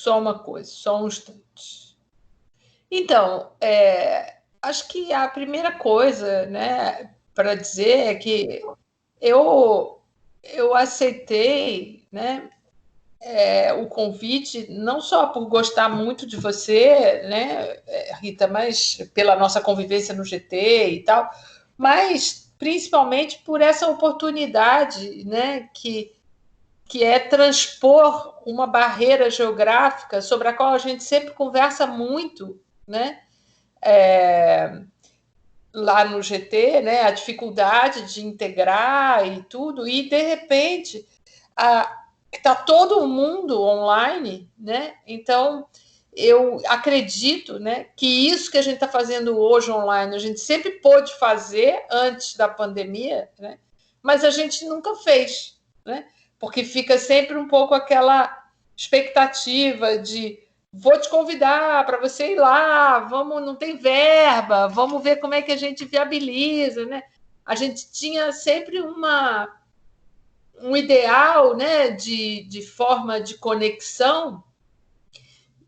só uma coisa, só um instante. Então, acho que a primeira coisa, né, para dizer é que eu aceitei, né, o convite, não só por gostar muito de você, né, Rita, mas pela nossa convivência no GT e tal, mas principalmente por essa oportunidade, né, que é transpor uma barreira geográfica sobre a qual a gente sempre conversa muito, né? Lá no GT, né? A dificuldade de integrar e tudo, e de repente está todo mundo online, né? Então eu acredito, né, que isso que a gente está fazendo hoje online, a gente sempre pôde fazer antes da pandemia, né? Mas a gente nunca fez, né? Porque fica sempre um pouco aquela expectativa de vou te convidar para você ir lá, vamos, não tem verba, vamos ver como é que a gente viabiliza, né? A gente tinha sempre um ideal, né, de forma de conexão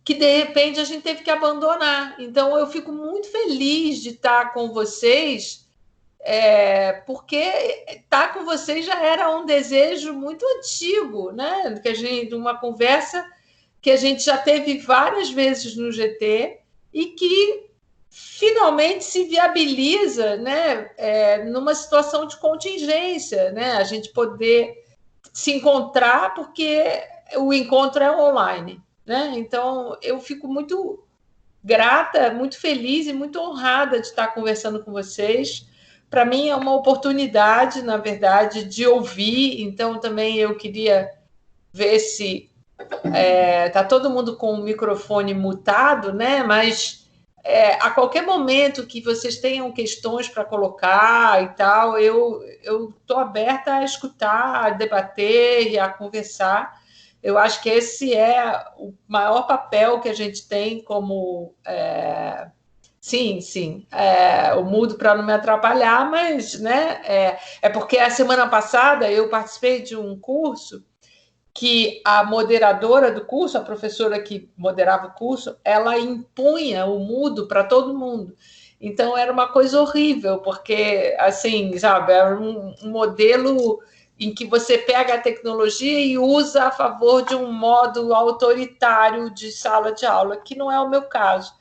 que de repente a gente teve que abandonar. Então eu fico muito feliz de estar com vocês, porque estar com vocês já era um desejo muito antigo, né? Que a gente, uma conversa que a gente já teve várias vezes no GT e que finalmente se viabiliza, né, numa situação de contingência, né, a gente poder se encontrar porque o encontro é online, né? Então eu fico muito grata, muito feliz e muito honrada de estar conversando com vocês. Para mim é uma oportunidade, na verdade, de ouvir. Então também eu queria ver se tá todo mundo com o microfone mutado, né? Mas a qualquer momento que vocês tenham questões para colocar e tal, eu estou aberta a escutar, a debater e a conversar. Eu acho que esse é o maior papel que a gente tem como. Sim, sim, eu mudo para não me atrapalhar, mas né, é porque a semana passada eu participei de um curso que a moderadora do curso, a professora que moderava o curso, ela impunha o mudo para todo mundo. Então era uma coisa horrível, porque assim, sabe, era um modelo em que você pega a tecnologia e usa a favor de um modo autoritário de sala de aula, que não é o meu caso.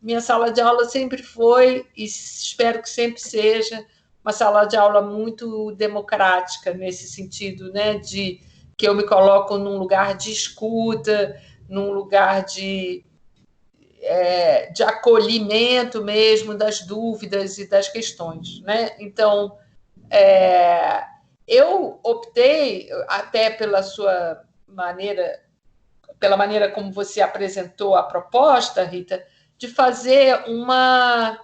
Minha sala de aula sempre foi, e espero que sempre seja, uma sala de aula muito democrática, nesse sentido, né, de que eu me coloco num lugar de escuta, num lugar de acolhimento mesmo das dúvidas e das questões, né? Então, eu optei, até pela maneira como você apresentou a proposta, Rita, de fazer uma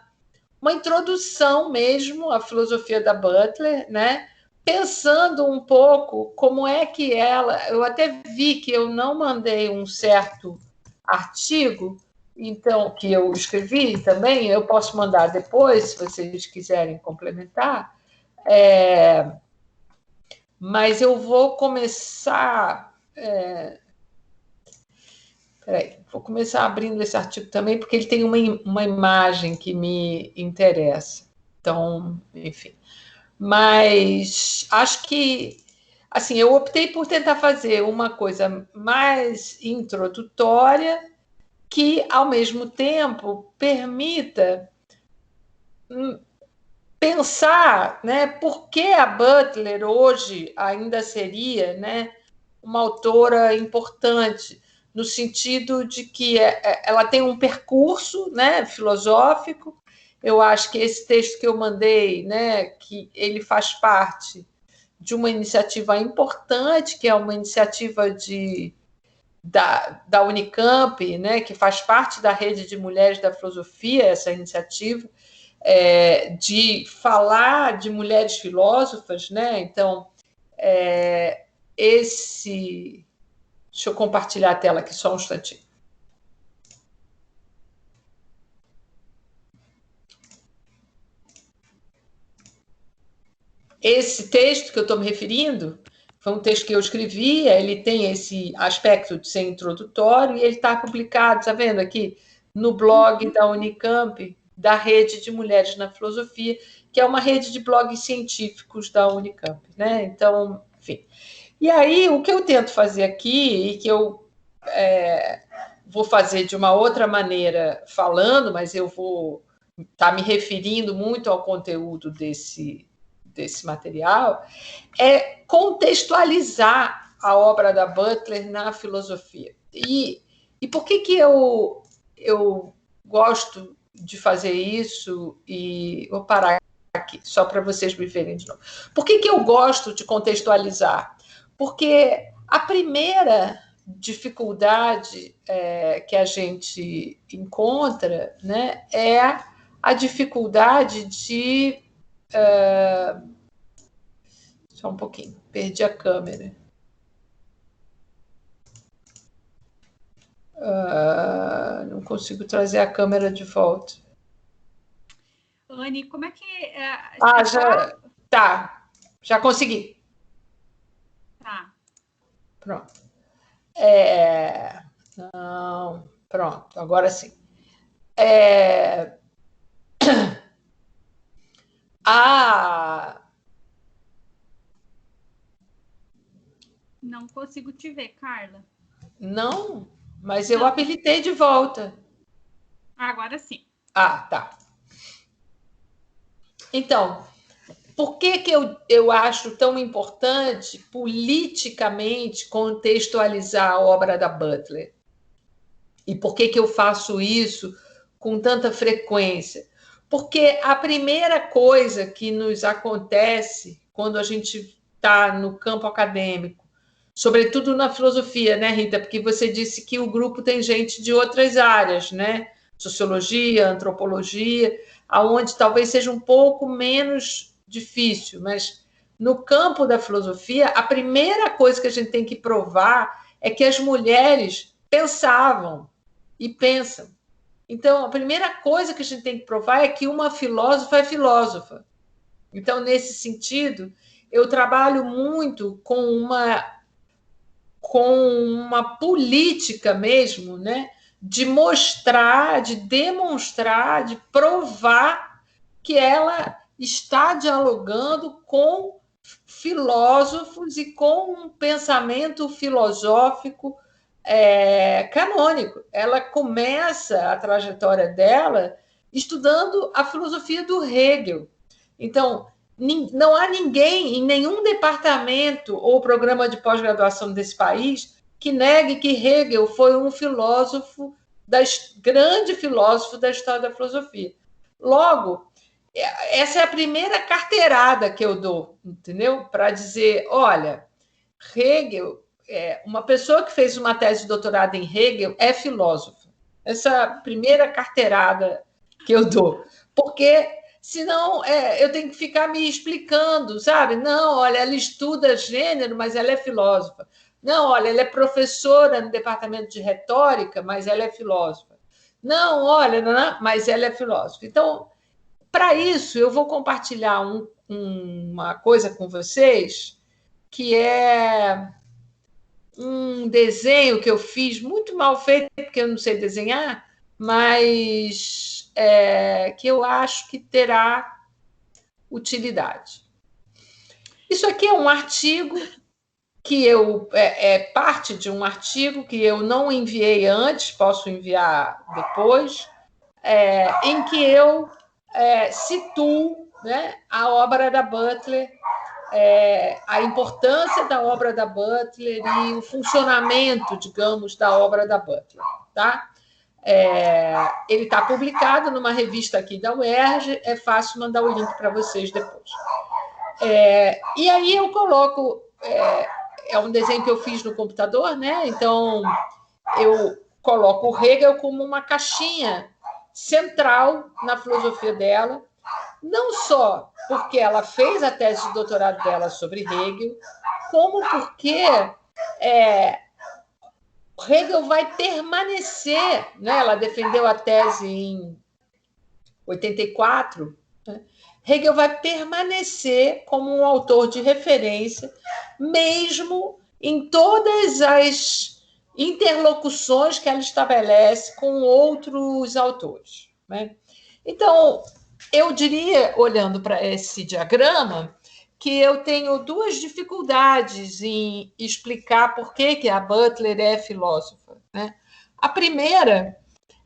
introdução mesmo à filosofia da Butler, né? Pensando um pouco como é que ela. Eu até vi que eu não mandei um certo artigo, então, que eu escrevi também, eu posso mandar depois, se vocês quiserem complementar, mas eu vou começar. Peraí, vou começar abrindo esse artigo também, porque ele tem uma imagem que me interessa. Então, enfim. Mas acho que assim, eu optei por tentar fazer uma coisa mais introdutória que, ao mesmo tempo, permita pensar, né, por que a Butler hoje ainda seria, né, uma autora importante, no sentido de que ela tem um percurso, né, filosófico. Eu acho que esse texto que eu mandei, né, que ele faz parte de uma iniciativa importante, que é uma iniciativa da Unicamp, né, que faz parte da rede de mulheres da filosofia, essa iniciativa, de falar de mulheres filósofas, né? Então, esse. Deixa eu compartilhar a tela aqui só um instantinho. Esse texto que eu estou me referindo, Foi um texto que eu escrevi, ele tem esse aspecto de ser introdutório e ele está publicado, está vendo aqui, no blog da Unicamp, da Rede de Mulheres na Filosofia, que é uma rede de blogs científicos da Unicamp, né? Então, enfim. E aí, o que eu tento fazer aqui, e que eu vou fazer de uma outra maneira falando, mas eu vou estar me referindo muito ao conteúdo desse material, é contextualizar a obra da Butler na filosofia. E por que eu gosto de fazer isso? E vou parar aqui, só para vocês me verem de novo. Por que eu gosto de contextualizar? Porque a primeira dificuldade que a gente encontra, né, é a dificuldade de... Só um pouquinho, perdi a câmera. Não consigo trazer a câmera de volta. Anne, como é que... já... Tá, já consegui. Tá. Pronto. Não, pronto, agora sim. Não consigo te ver, Carla. Não, mas eu habilitei de volta. Agora sim. Tá. Então, por que eu acho tão importante politicamente contextualizar a obra da Butler? E por que eu faço isso com tanta frequência? Porque a primeira coisa que nos acontece quando a gente está no campo acadêmico, sobretudo na filosofia, né, Rita? Porque você disse que o grupo tem gente de outras áreas, né? Sociologia, antropologia, aonde talvez seja um pouco menos difícil, mas no campo da filosofia, a primeira coisa que a gente tem que provar é que as mulheres pensavam e pensam. Então, a primeira coisa que a gente tem que provar é que uma filósofa é filósofa. Então, nesse sentido, eu trabalho muito com uma política mesmo, né, de mostrar, de demonstrar, de provar que ela está dialogando com filósofos e com um pensamento filosófico canônico. Ela começa a trajetória dela estudando a filosofia do Hegel. Então, não há ninguém em nenhum departamento ou programa de pós-graduação desse país que negue que Hegel foi um filósofo, grande filósofo da história da filosofia. Logo, essa é a primeira carteirada que eu dou, entendeu? Para dizer, olha, Hegel, uma pessoa que fez uma tese de doutorado em Hegel é filósofo. Essa é a primeira carteirada que eu dou. Porque senão eu tenho que ficar me explicando, sabe? Não, olha, ela estuda gênero, mas ela é filósofa. Não, olha, ela é professora no departamento de retórica, mas ela é filósofa. Não, olha, mas ela é filósofa. Então, para isso, eu vou compartilhar uma coisa com vocês, que é um desenho que eu fiz, muito mal feito, porque eu não sei desenhar, mas que eu acho que terá utilidade. Isso aqui é um artigo que é parte de um artigo que eu não enviei antes, posso enviar depois, em que eu situo, né, a obra da Butler, a importância da obra da Butler e o funcionamento, digamos, da obra da Butler, tá? Ele está publicado numa revista aqui da UERJ, é fácil mandar o link para vocês depois. E aí eu coloco... é um desenho que eu fiz no computador, né? Então, eu coloco o Hegel como uma caixinha central na filosofia dela, não só porque ela fez a tese de doutorado dela sobre Hegel, como porque Hegel vai permanecer, né? Ela defendeu a tese em 84, né? Hegel vai permanecer como um autor de referência, mesmo em todas as interlocuções que ela estabelece com outros autores, né? Então, eu diria, olhando para esse diagrama, que eu tenho duas dificuldades em explicar por que a Butler é filósofa, né? A primeira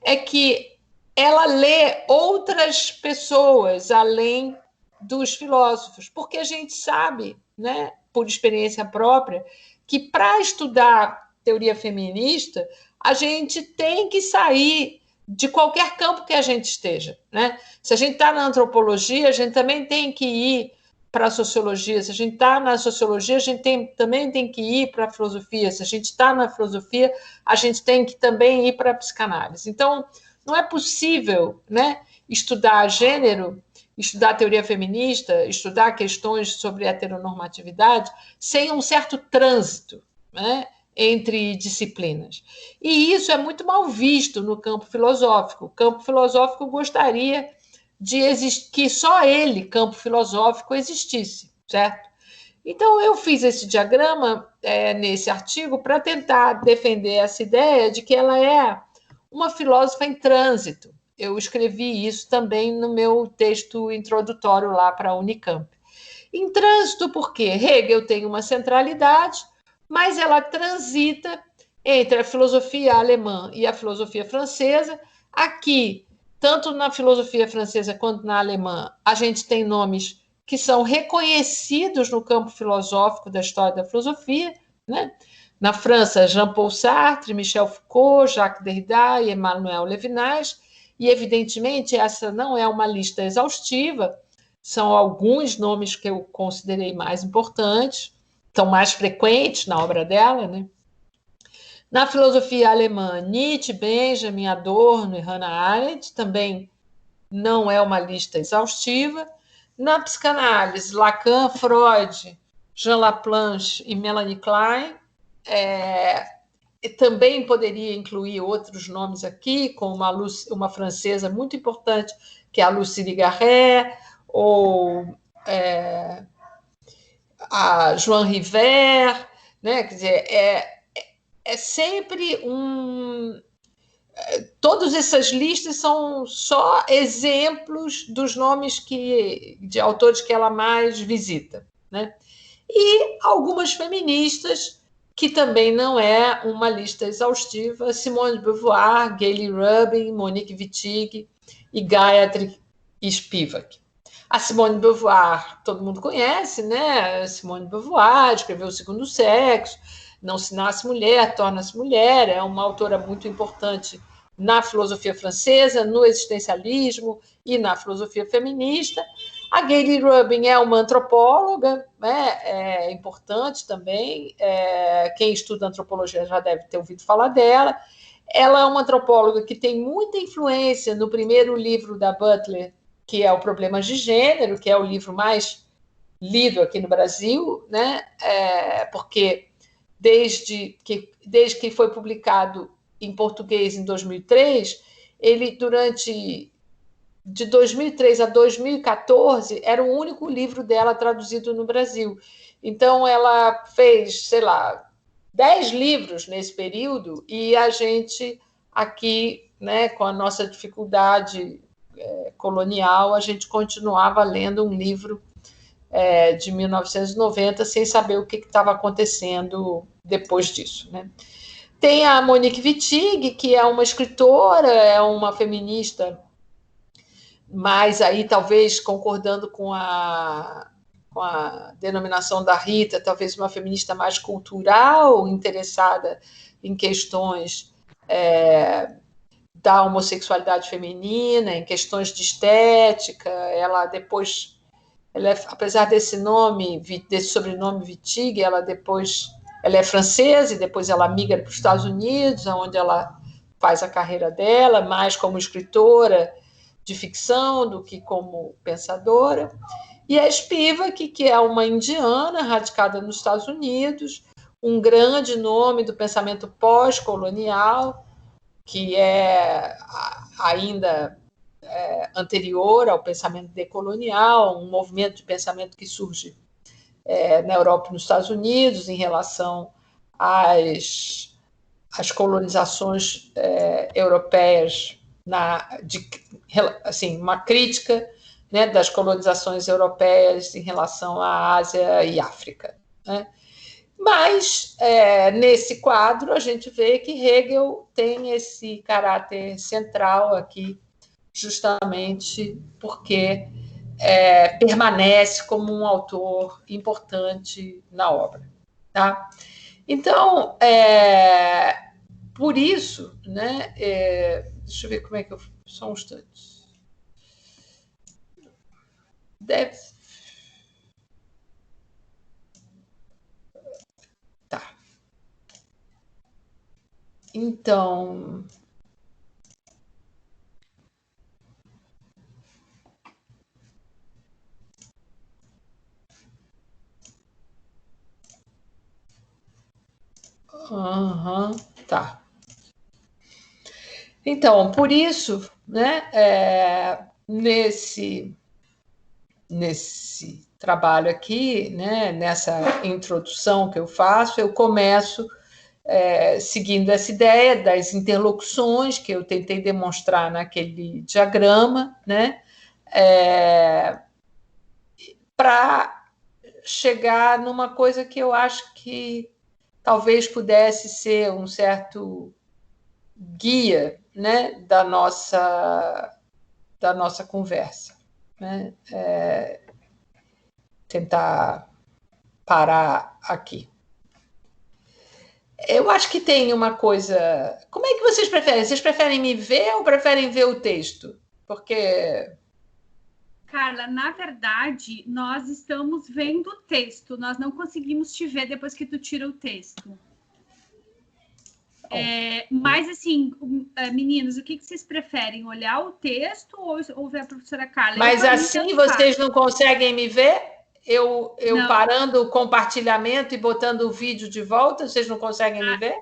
é que ela lê outras pessoas além dos filósofos, porque a gente sabe, né, por experiência própria, que para estudar teoria feminista, a gente tem que sair de qualquer campo que a gente esteja, né? Se a gente está na antropologia, a gente também tem que ir para a sociologia. Se a gente está na sociologia, a gente também tem que ir para a filosofia. Se a gente está na filosofia, a gente tem que também ir para a psicanálise. Então, não é possível, né, estudar gênero, estudar teoria feminista, estudar questões sobre heteronormatividade sem um certo trânsito, né, entre disciplinas. E isso é muito mal visto no campo filosófico. O campo filosófico gostaria que só ele, campo filosófico, existisse, certo? Então, eu fiz esse diagrama nesse artigo para tentar defender essa ideia de que ela é uma filósofa em trânsito. Eu escrevi isso também no meu texto introdutório lá para a Unicamp. Em trânsito, porque Hegel tem uma centralidade, mas ela transita entre a filosofia alemã e a filosofia francesa. Aqui, tanto na filosofia francesa quanto na alemã, a gente tem nomes que são reconhecidos no campo filosófico da história da filosofia, né? Na França, Jean-Paul Sartre, Michel Foucault, Jacques Derrida e Emmanuel Levinas. E, evidentemente, essa não é uma lista exaustiva, são alguns nomes que eu considerei mais importantes, são mais frequentes na obra dela, né? Na filosofia alemã, Nietzsche, Benjamin, Adorno e Hannah Arendt, também não é uma lista exaustiva. Na psicanálise, Lacan, Freud, Jean Laplanche e Melanie Klein. Também poderia incluir outros nomes aqui, como uma francesa muito importante, que é a Lucie Garret, ou a Joan River, né? Quer dizer, é sempre todas essas listas são só exemplos dos nomes de autores que ela mais visita, né? E algumas feministas, que também não é uma lista exaustiva, Simone de Beauvoir, Gayle Rubin, Monique Wittig e Gayatri Spivak. A Simone de Beauvoir, todo mundo conhece, né? Simone de Beauvoir escreveu O Segundo Sexo, Não se nasce mulher, torna-se mulher, é uma autora muito importante na filosofia francesa, no existencialismo e na filosofia feminista. A Gayle Rubin é uma antropóloga, né? É importante também, quem estuda antropologia já deve ter ouvido falar dela. Ela é uma antropóloga que tem muita influência no primeiro livro da Butler, que é o Problemas de Gênero, que é o livro mais lido aqui no Brasil, né? Porque desde que foi publicado em português em 2003, ele, de 2003 a 2014, era o único livro dela traduzido no Brasil. Então, ela fez, 10 livros nesse período, e a gente aqui, né, com a nossa dificuldade colonial, a gente continuava lendo um livro de 1990 sem saber o que estava acontecendo depois disso, né? Tem a Monique Wittig, que é uma escritora, é uma feminista, mas aí talvez concordando com a denominação da Rita, talvez uma feminista mais cultural, interessada em questões da homossexualidade feminina, em questões de estética. Ela depois, apesar desse sobrenome Wittig, ela é francesa e depois ela migra para os Estados Unidos, onde ela faz a carreira dela, mais como escritora de ficção do que como pensadora. E a Spivak, que é uma indiana radicada nos Estados Unidos, um grande nome do pensamento pós-colonial, que é ainda anterior ao pensamento decolonial, um movimento de pensamento que surge na Europa e nos Estados Unidos em relação às colonizações europeias, assim, uma crítica, né, das colonizações europeias em relação à Ásia e África, né? Mas, nesse quadro, a gente vê que Hegel tem esse caráter central aqui, justamente porque permanece como um autor importante na obra. Tá? Então, por isso, né, deixa eu ver como é que eu... Só um instante. Tá. Então... tá. Então, por isso, né, nesse trabalho aqui, né, nessa introdução que eu faço, eu começo seguindo essa ideia das interlocuções que eu tentei demonstrar naquele diagrama, né, para chegar numa coisa que eu acho que talvez pudesse ser um certo guia, né, da nossa conversa, né? Tentar parar aqui. Eu acho que tem uma coisa... Como é que vocês preferem? Vocês preferem me ver ou preferem ver o texto? Porque... Carla, na verdade, nós estamos vendo o texto, nós não conseguimos te ver depois que tu tira o texto. Mas, assim, meninos, o que vocês preferem? Olhar o texto ou ver a professora Carla? Mas assim vocês não conseguem me ver? Eu Não. parando o compartilhamento e botando o vídeo de volta, vocês não conseguem me ver?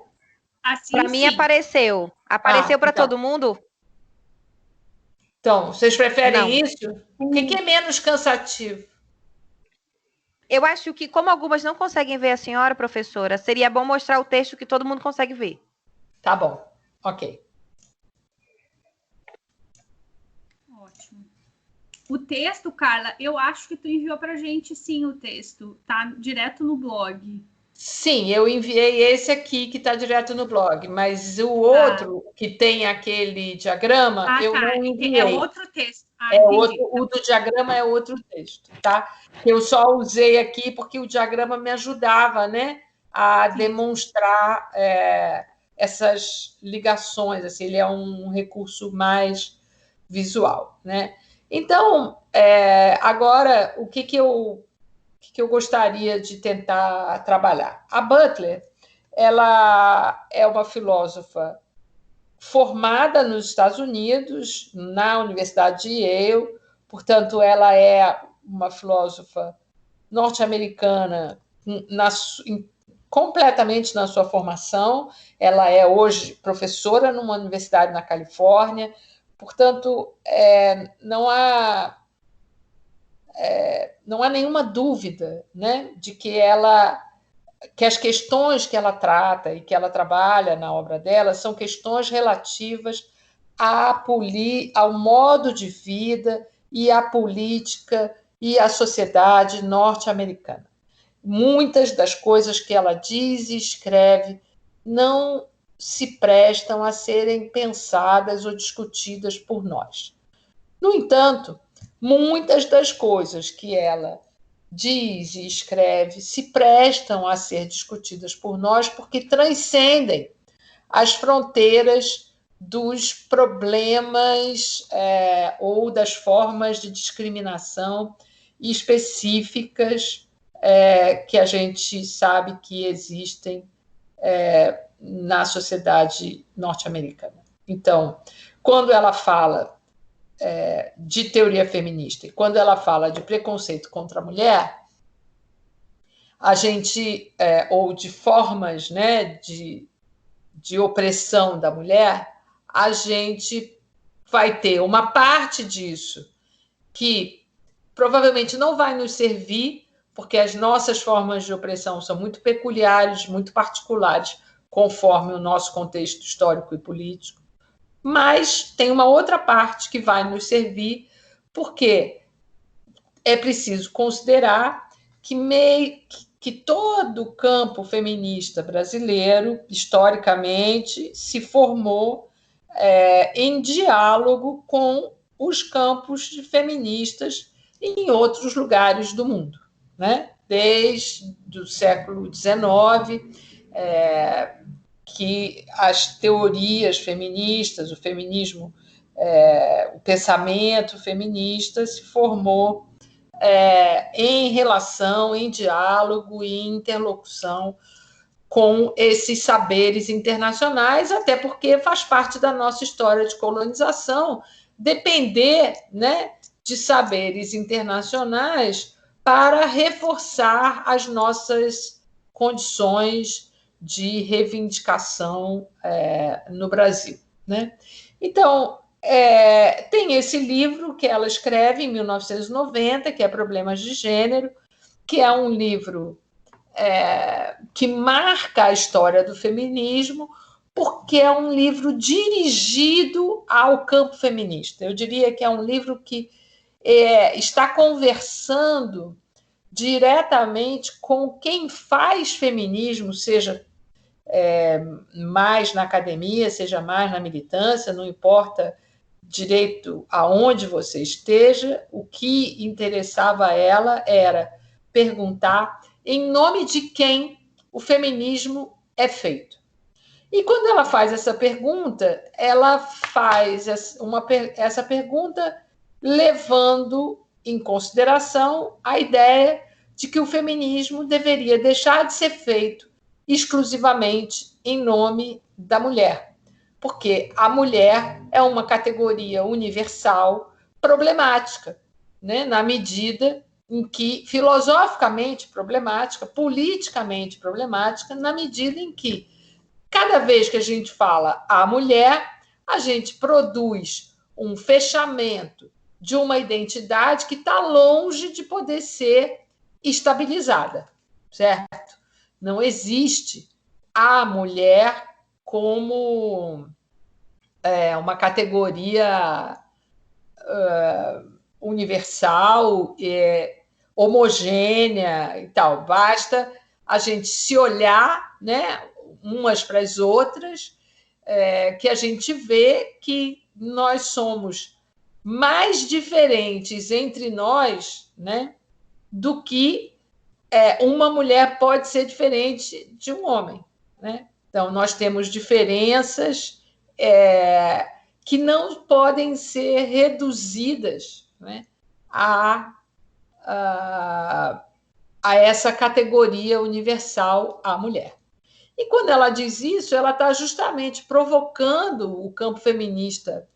Assim, para mim apareceu. Apareceu para então. todo mundo? Então, vocês preferem Não. isso? O que é menos cansativo? Eu acho que, como algumas não conseguem ver a senhora, professora, seria bom mostrar o texto que todo mundo consegue ver. Tá bom, ok. Ótimo. O texto, Carla, eu acho que tu enviou pra gente, sim, o texto. Tá direto no blog. Sim, eu enviei esse aqui que está direto no blog, mas o outro, que tem aquele diagrama, eu não enviei. É outro texto. O do diagrama é outro texto, tá? Eu só usei aqui porque o diagrama me ajudava, né, a demonstrar essas ligações. Assim, ele é um recurso mais visual, né? Então, agora, o que eu gostaria de tentar trabalhar? A Butler, ela é uma filósofa formada nos Estados Unidos, na Universidade de Yale, portanto, ela é uma filósofa norte-americana completamente na sua formação. Ela é hoje professora numa universidade na Califórnia, portanto, não há nenhuma dúvida, né, de que as questões que ela trata e que ela trabalha na obra dela são questões relativas ao modo de vida e à política e à sociedade norte-americana. Muitas das coisas que ela diz e escreve não se prestam a serem pensadas ou discutidas por nós. No entanto, muitas das coisas que ela diz e escreve se prestam a ser discutidas por nós porque transcendem as fronteiras dos problemas ou das formas de discriminação específicas que a gente sabe que existem na sociedade norte-americana. Então, quando ela fala de teoria feminista e quando ela fala de preconceito contra a mulher, a gente, ou de formas, né, de opressão da mulher, a gente vai ter uma parte disso que provavelmente não vai nos servir, porque as nossas formas de opressão são muito peculiares, muito particulares, conforme o nosso contexto histórico e político. Mas tem uma outra parte que vai nos servir, porque é preciso considerar que todo o campo feminista brasileiro, historicamente, se formou em diálogo com os campos de feministas em outros lugares do mundo, né? Desde o século XIX, que as teorias feministas, o feminismo, o pensamento feminista se formou em relação, em diálogo e interlocução com esses saberes internacionais, até porque faz parte da nossa história de colonização depender, né, de saberes internacionais para reforçar as nossas condições de reivindicação no Brasil, né? Então, tem esse livro que ela escreve em 1990, que é Problemas de Gênero, que é um livro que marca a história do feminismo, porque é um livro dirigido ao campo feminista. Eu diria que é um livro que está conversando diretamente com quem faz feminismo, seja mais na academia, seja mais na militância, não importa direito aonde você esteja, o que interessava a ela era perguntar em nome de quem o feminismo é feito. E quando ela faz essa pergunta, ela faz essa pergunta levando em consideração a ideia de que o feminismo deveria deixar de ser feito exclusivamente em nome da mulher, porque a mulher é uma categoria universal problemática, né? Na medida em que, filosoficamente problemática, politicamente problemática, na medida em que, cada vez que a gente fala a mulher, a gente produz um fechamento de uma identidade que está longe de poder ser estabilizada, certo? Não existe a mulher como uma categoria universal, homogênea e tal. Basta a gente se olhar, né, umas para as outras, que a gente vê que nós somos mais diferentes entre nós, né, do que uma mulher pode ser diferente de um homem, né? Então, nós temos diferenças que não podem ser reduzidas, né, a essa categoria universal, a mulher. E quando ela diz isso, ela está justamente provocando o campo feminista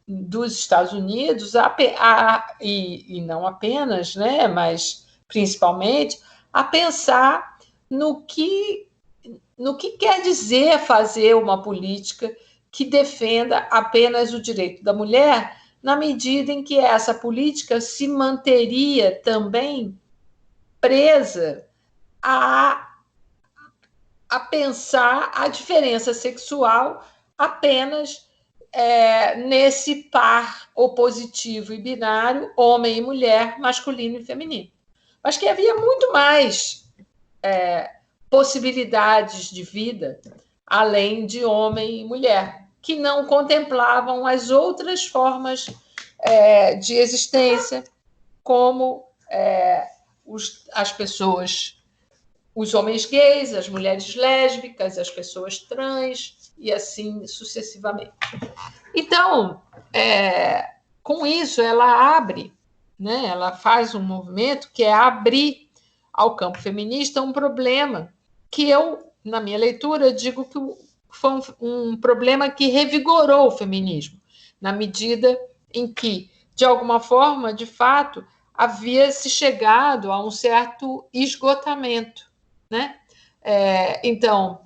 dos Estados Unidos, e não apenas, né, mas principalmente, a pensar no que quer dizer fazer uma política que defenda apenas o direito da mulher, na medida em que essa política se manteria também presa a pensar a diferença sexual apenas nesse par opositivo e binário, homem e mulher, masculino e feminino. Mas que havia muito mais possibilidades de vida além de homem e mulher, que não contemplavam as outras formas de existência, como as pessoas, os homens gays, as mulheres lésbicas, as pessoas trans, e assim sucessivamente. Então, com isso, ela abre, né, ela faz um movimento que é abrir ao campo feminista um problema que eu, na minha leitura, digo que foi um problema que revigorou o feminismo, na medida em que, de alguma forma, de fato, havia se chegado a um certo esgotamento, né? Então,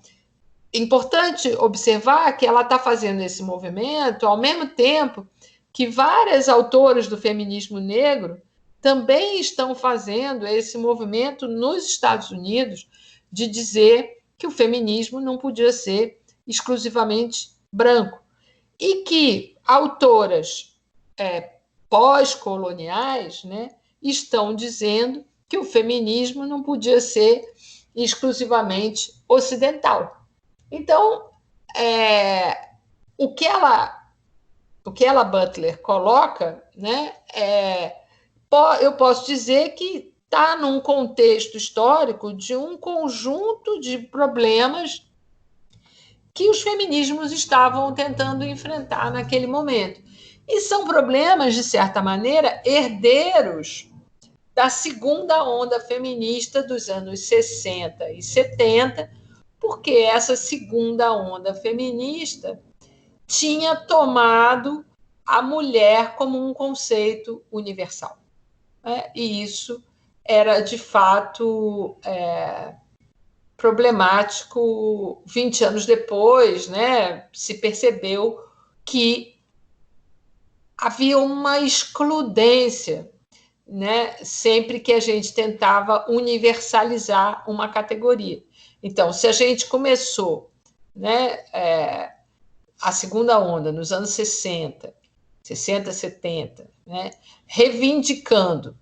importante observar que ela está fazendo esse movimento ao mesmo tempo que várias autoras do feminismo negro também estão fazendo esse movimento nos Estados Unidos de dizer que o feminismo não podia ser exclusivamente branco. E que autoras pós-coloniais, né, estão dizendo que o feminismo não podia ser exclusivamente ocidental. Então, o que ela Butler coloca, né, eu posso dizer que está num contexto histórico de um conjunto de problemas que os feminismos estavam tentando enfrentar naquele momento. E são problemas, de certa maneira, herdeiros da segunda onda feminista dos anos 60 e 70, porque essa segunda onda feminista tinha tomado a mulher como um conceito universal. E isso era, de fato, problemático 20 anos depois, né? Se percebeu que havia uma excludência, né? Sempre que a gente tentava universalizar uma categoria. Então, se a gente começou, né, a segunda onda nos anos 60, 70, né, reivindicando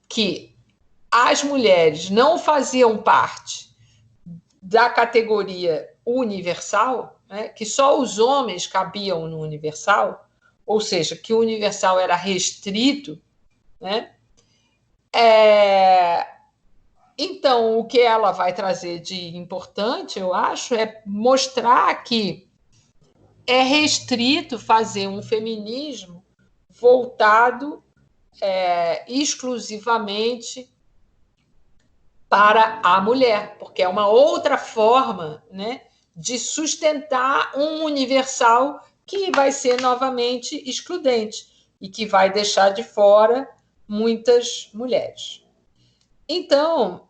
que as mulheres não faziam parte da categoria universal, né, que só os homens cabiam no universal, ou seja, que o universal era restrito, né? Então, o que ela vai trazer de importante, eu acho, é mostrar que é restrito fazer um feminismo voltado exclusivamente para a mulher, porque é uma outra forma, né, de sustentar um universal que vai ser novamente excludente e que vai deixar de fora muitas mulheres. Então,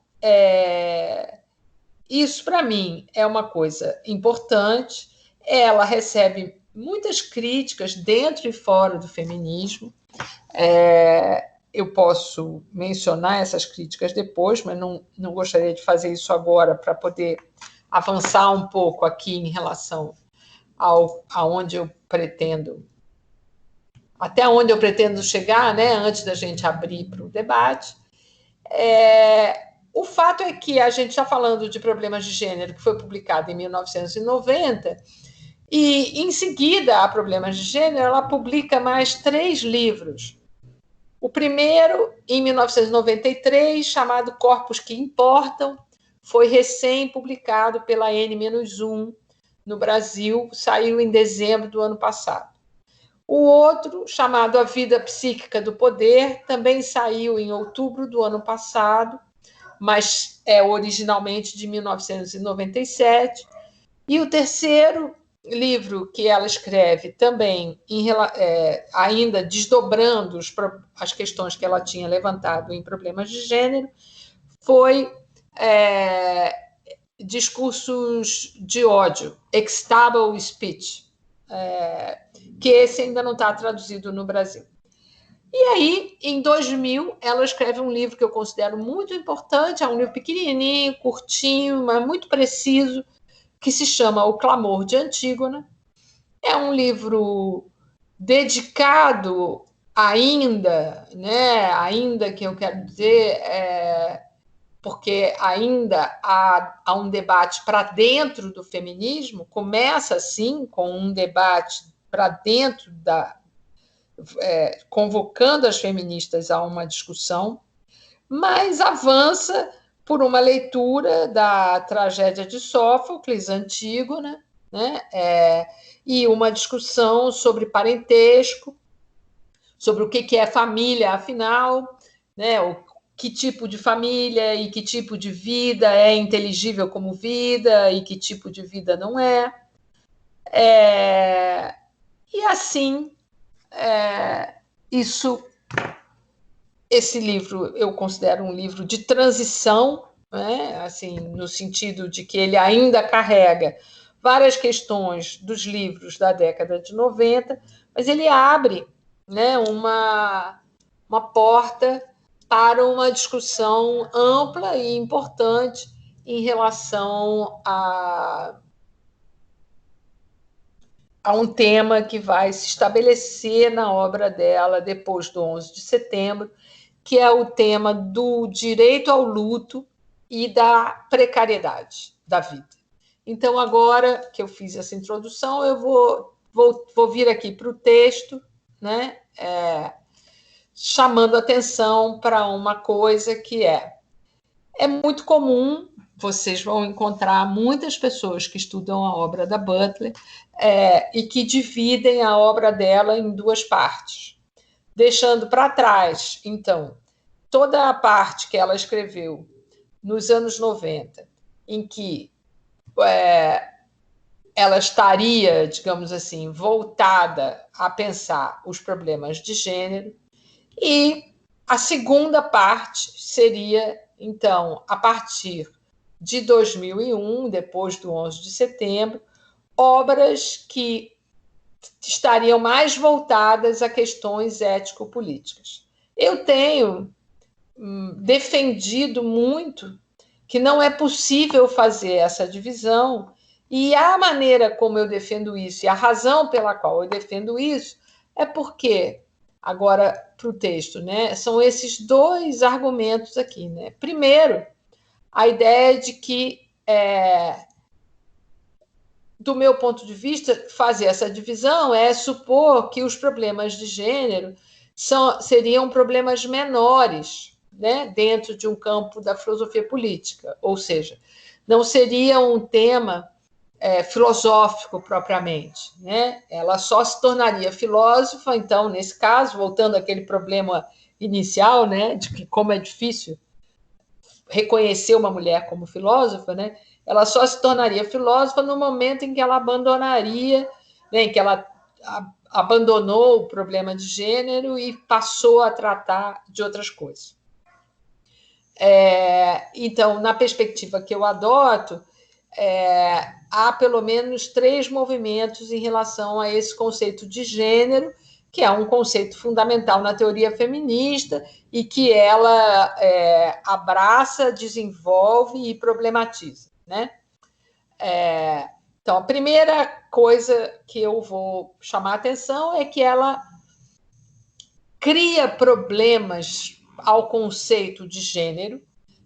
isso para mim é uma coisa importante. Ela recebe muitas críticas dentro e fora do feminismo. Eu posso mencionar essas críticas depois, mas não gostaria de fazer isso agora para poder avançar um pouco aqui em relação aonde eu pretendo, até onde eu pretendo chegar, né, antes da gente abrir para o debate. O fato é que a gente está falando de Problemas de Gênero, que foi publicado em 1990, e, em seguida, a Problemas de Gênero, ela publica mais 3 livros. O primeiro, em 1993, chamado Corpos que Importam, foi recém-publicado pela N-1 no Brasil, saiu em dezembro do ano passado. O outro, chamado A Vida Psíquica do Poder, também saiu em outubro do ano passado, mas é originalmente de 1997. E o terceiro livro que ela escreve também, ainda desdobrando as questões que ela tinha levantado em Problemas de Gênero, foi Discursos de Ódio, Extable Speech, que esse ainda não está traduzido no Brasil. E aí, em 2000, ela escreve um livro que eu considero muito importante, é um livro pequenininho, curtinho, mas muito preciso, que se chama O Clamor de Antígona. É um livro dedicado ainda, né? Ainda que eu quero dizer, porque ainda há um debate para dentro do feminismo, começa assim, com um debate para dentro convocando as feministas a uma discussão, mas avança por uma leitura da tragédia de Sófocles, Antígona, né? E uma discussão sobre parentesco, sobre o que é família, afinal, né? Que tipo de família e que tipo de vida é inteligível como vida e que tipo de vida não é. E assim, esse livro eu considero um livro de transição, né? Assim, no sentido de que ele ainda carrega várias questões dos livros da década de 90, mas ele abre, né, uma porta para uma discussão ampla e importante em relação a um tema que vai se estabelecer na obra dela depois do 11 de setembro, que é o tema do direito ao luto e da precariedade da vida. Então, agora que eu fiz essa introdução, eu vou vir aqui para o texto, né, chamando atenção para uma coisa que é muito comum, vocês vão encontrar muitas pessoas que estudam a obra da Butler e que dividem a obra dela em duas partes, deixando para trás, então, toda a parte que ela escreveu nos anos 90, em que ela estaria, digamos assim, voltada a pensar os problemas de gênero, e a segunda parte seria, então, a partir de 2001, depois do 11 de setembro, obras que estariam mais voltadas a questões ético-políticas. Eu tenho defendido muito que não é possível fazer essa divisão, e a maneira como eu defendo isso, e a razão pela qual eu defendo isso, é porque, agora para o texto, né, são esses dois argumentos aqui. Né? Primeiro, a ideia de que, do meu ponto de vista, fazer essa divisão é supor que os problemas de gênero seriam problemas menores, né, dentro de um campo da filosofia política, ou seja, não seria um tema filosófico propriamente, né? Ela só se tornaria filósofa, então, nesse caso, voltando àquele problema inicial, né, de que como é difícil reconhecer uma mulher como filósofa, né? Ela só se tornaria filósofa no momento em que ela abandonaria, né, em que ela abandonou o problema de gênero e passou a tratar de outras coisas. Então, na perspectiva que eu adoto, há pelo menos 3 movimentos em relação a esse conceito de gênero, que é um conceito fundamental na teoria feminista e que ela abraça, desenvolve e problematiza. Né? Então, a primeira coisa que eu vou chamar a atenção é que ela cria problemas ao conceito de gênero,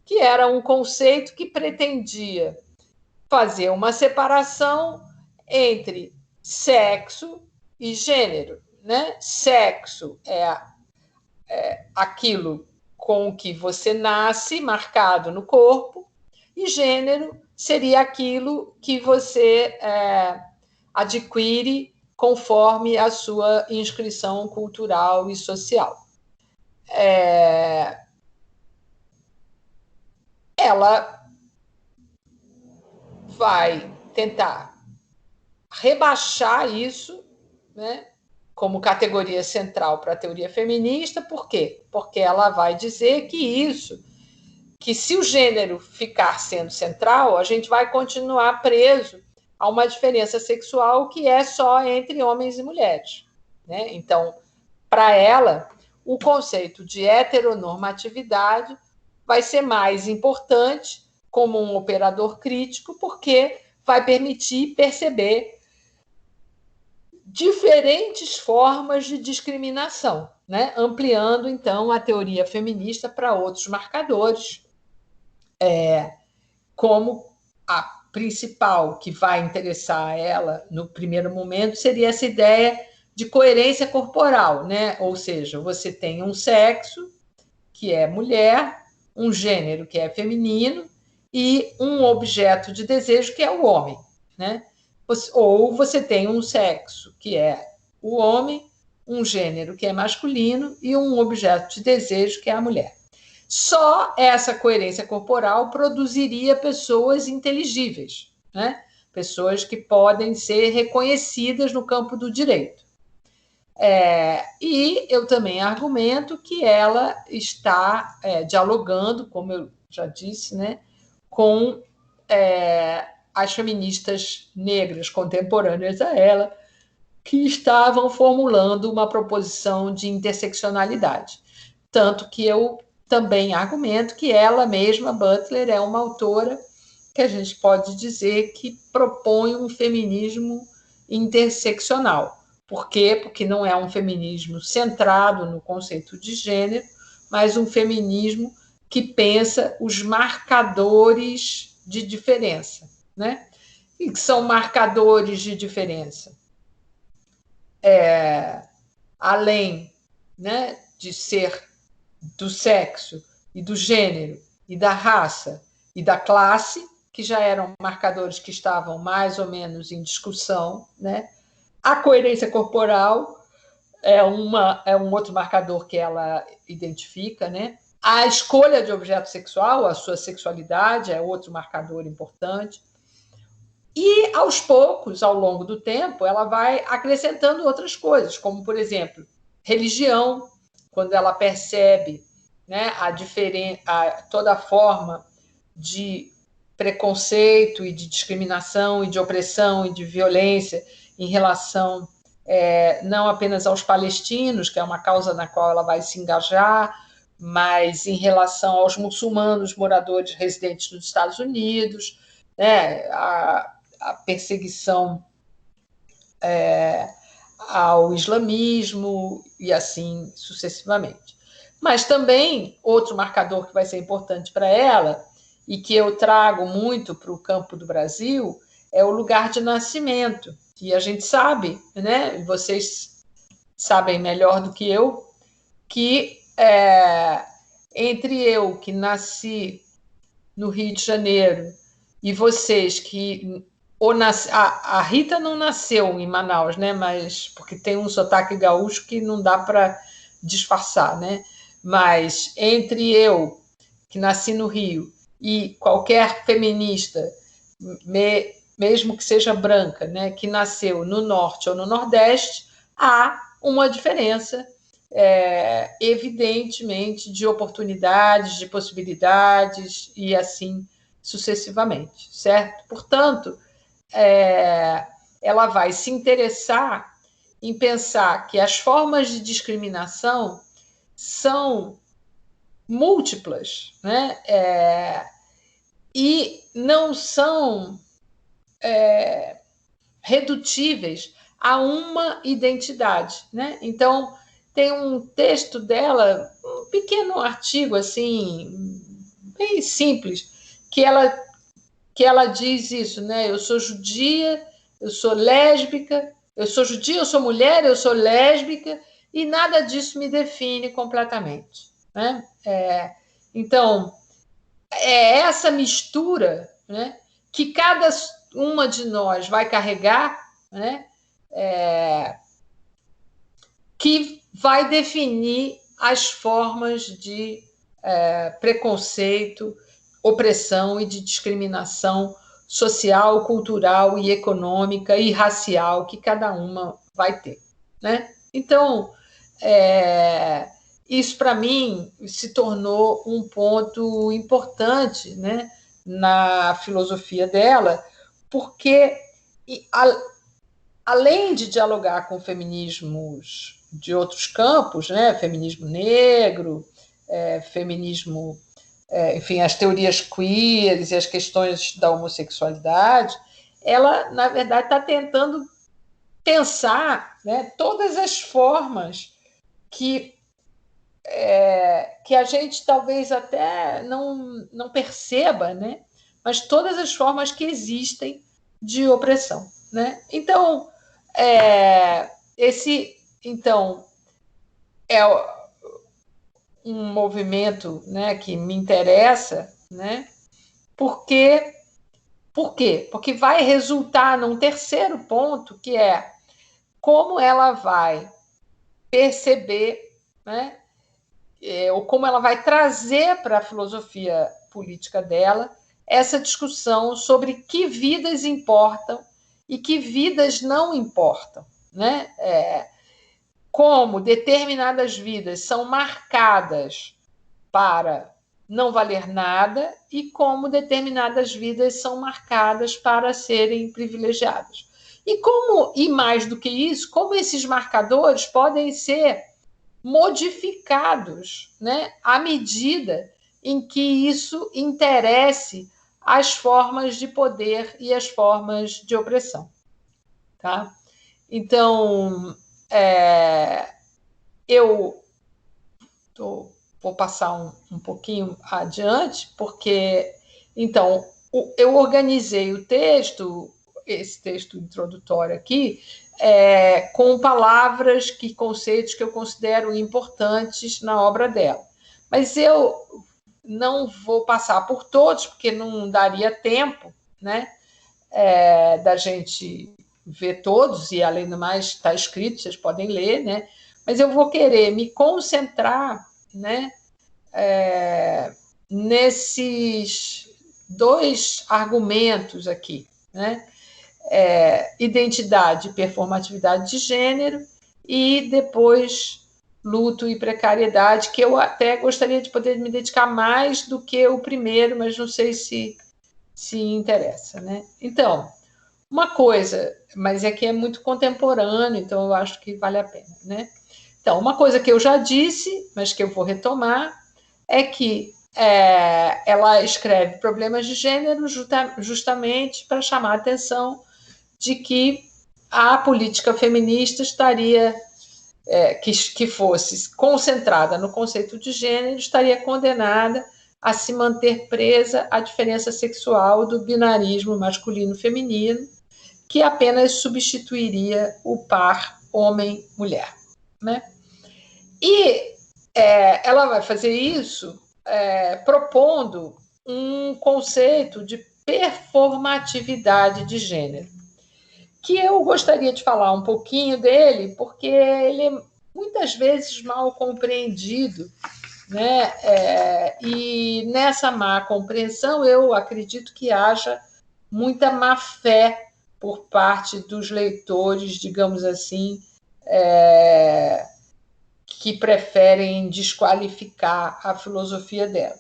que era um conceito que pretendia fazer uma separação entre sexo e gênero. Né? Sexo é aquilo com que você nasce, marcado no corpo, e gênero seria aquilo que você adquire conforme a sua inscrição cultural e social. Ela vai tentar rebaixar isso, né, como categoria central para a teoria feminista. Por quê? Porque ela vai dizer que se o gênero ficar sendo central, a gente vai continuar preso a uma diferença sexual que é só entre homens e mulheres. Né? Então, para ela, o conceito de heteronormatividade vai ser mais importante como um operador crítico, porque vai permitir perceber diferentes formas de discriminação, né? Ampliando, então, a teoria feminista para outros marcadores, como a principal que vai interessar ela no primeiro momento seria essa ideia de coerência corporal, né? Ou seja, você tem um sexo, que é mulher, um gênero, que é feminino, e um objeto de desejo, que é o homem. Né? Ou você tem um sexo, que é o homem, um gênero, que é masculino, e um objeto de desejo, que é a mulher. Só essa coerência corporal produziria pessoas inteligíveis, né? Pessoas que podem ser reconhecidas no campo do direito. E eu também argumento que ela está dialogando, como eu já disse, né, com as feministas negras contemporâneas a ela, que estavam formulando uma proposição de interseccionalidade. Tanto que eu também argumento que ela mesma, Butler, é uma autora que a gente pode dizer que propõe um feminismo interseccional. Por quê? Porque não é um feminismo centrado no conceito de gênero, mas um feminismo que pensa os marcadores de diferença, né? E que são marcadores de diferença. Além, né, de ser do sexo e do gênero e da raça e da classe, que já eram marcadores que estavam mais ou menos em discussão, né? A coerência corporal é um outro marcador que ela identifica, né? A escolha de objeto sexual, a sua sexualidade, é outro marcador importante. E, aos poucos, ao longo do tempo, ela vai acrescentando outras coisas, como, por exemplo, religião, quando ela percebe, né, toda a forma de preconceito e de discriminação e de opressão e de violência em relação não apenas aos palestinos, que é uma causa na qual ela vai se engajar, mas em relação aos muçulmanos moradores residentes nos Estados Unidos, né, a perseguição ao islamismo e assim sucessivamente. Mas também outro marcador que vai ser importante para ela e que eu trago muito para o campo do Brasil é o lugar de nascimento. E a gente sabe, né, vocês sabem melhor do que eu, que entre eu, que nasci no Rio de Janeiro, e vocês que... A Rita não nasceu em Manaus, né? Mas porque tem um sotaque gaúcho que não dá para disfarçar, né? Mas entre eu, que nasci no Rio, e qualquer feminista, mesmo que seja branca, né, que nasceu no Norte ou no Nordeste, há uma diferença, evidentemente, de oportunidades, de possibilidades e assim sucessivamente, certo? Portanto, ela vai se interessar em pensar que as formas de discriminação são múltiplas, né? E não são redutíveis a uma identidade, né? Então, tem um texto dela, um pequeno artigo assim, bem simples, que ela diz isso, né? Eu sou judia, eu sou lésbica, eu sou judia, eu sou mulher, eu sou lésbica, e nada disso me define completamente, né? Então, é essa mistura, né, que cada uma de nós vai carregar, né, que vai definir as formas de preconceito, opressão e de discriminação social, cultural e econômica e racial que cada uma vai ter, né? Então, isso para mim se tornou um ponto importante, né, na filosofia dela, porque além de dialogar com feminismos de outros campos, né, feminismo negro, feminismo, enfim, as teorias queers e as questões da homossexualidade, ela, na verdade, está tentando pensar, né, todas as formas que a gente talvez até não perceba, né, mas todas as formas que existem de opressão, né? Então, esse é um movimento, né, que me interessa, né? Por quê? Porque vai resultar num terceiro ponto, que é como ela vai perceber, né, ou como ela vai trazer para a filosofia política dela essa discussão sobre que vidas importam e que vidas não importam, né? Como determinadas vidas são marcadas para não valer nada e como determinadas vidas são marcadas para serem privilegiadas. E mais do que isso, como esses marcadores podem ser modificados, né, à medida em que isso interesse as formas de poder e as formas de opressão. Tá? Então, eu vou passar um pouquinho adiante, porque, então, eu organizei o texto, esse texto introdutório aqui, com palavras, conceitos que eu considero importantes na obra dela. Mas eu não vou passar por todos, porque não daria tempo, né, da gente ver todos, e além do mais está escrito, vocês podem ler, né? Mas eu vou querer me concentrar, né, nesses dois argumentos aqui, né? Identidade e performatividade de gênero, e depois luto e precariedade, que eu até gostaria de poder me dedicar mais do que o primeiro, mas não sei se interessa, né? Então, uma coisa, mas aqui é muito contemporâneo, então eu acho que vale a pena, né? Então, uma coisa que eu já disse, mas que eu vou retomar, é que ela escreve problemas de gênero justamente para chamar a atenção de que a política feminista estaria, que fosse concentrada no conceito de gênero, estaria condenada a se manter presa à diferença sexual do binarismo masculino-feminino, que apenas substituiria o par homem-mulher, né? E ela vai fazer isso propondo um conceito de performatividade de gênero, que eu gostaria de falar um pouquinho dele, porque ele é muitas vezes mal compreendido, né? E nessa má compreensão, eu acredito que haja muita má fé por parte dos leitores, digamos assim, que preferem desqualificar a filosofia dela.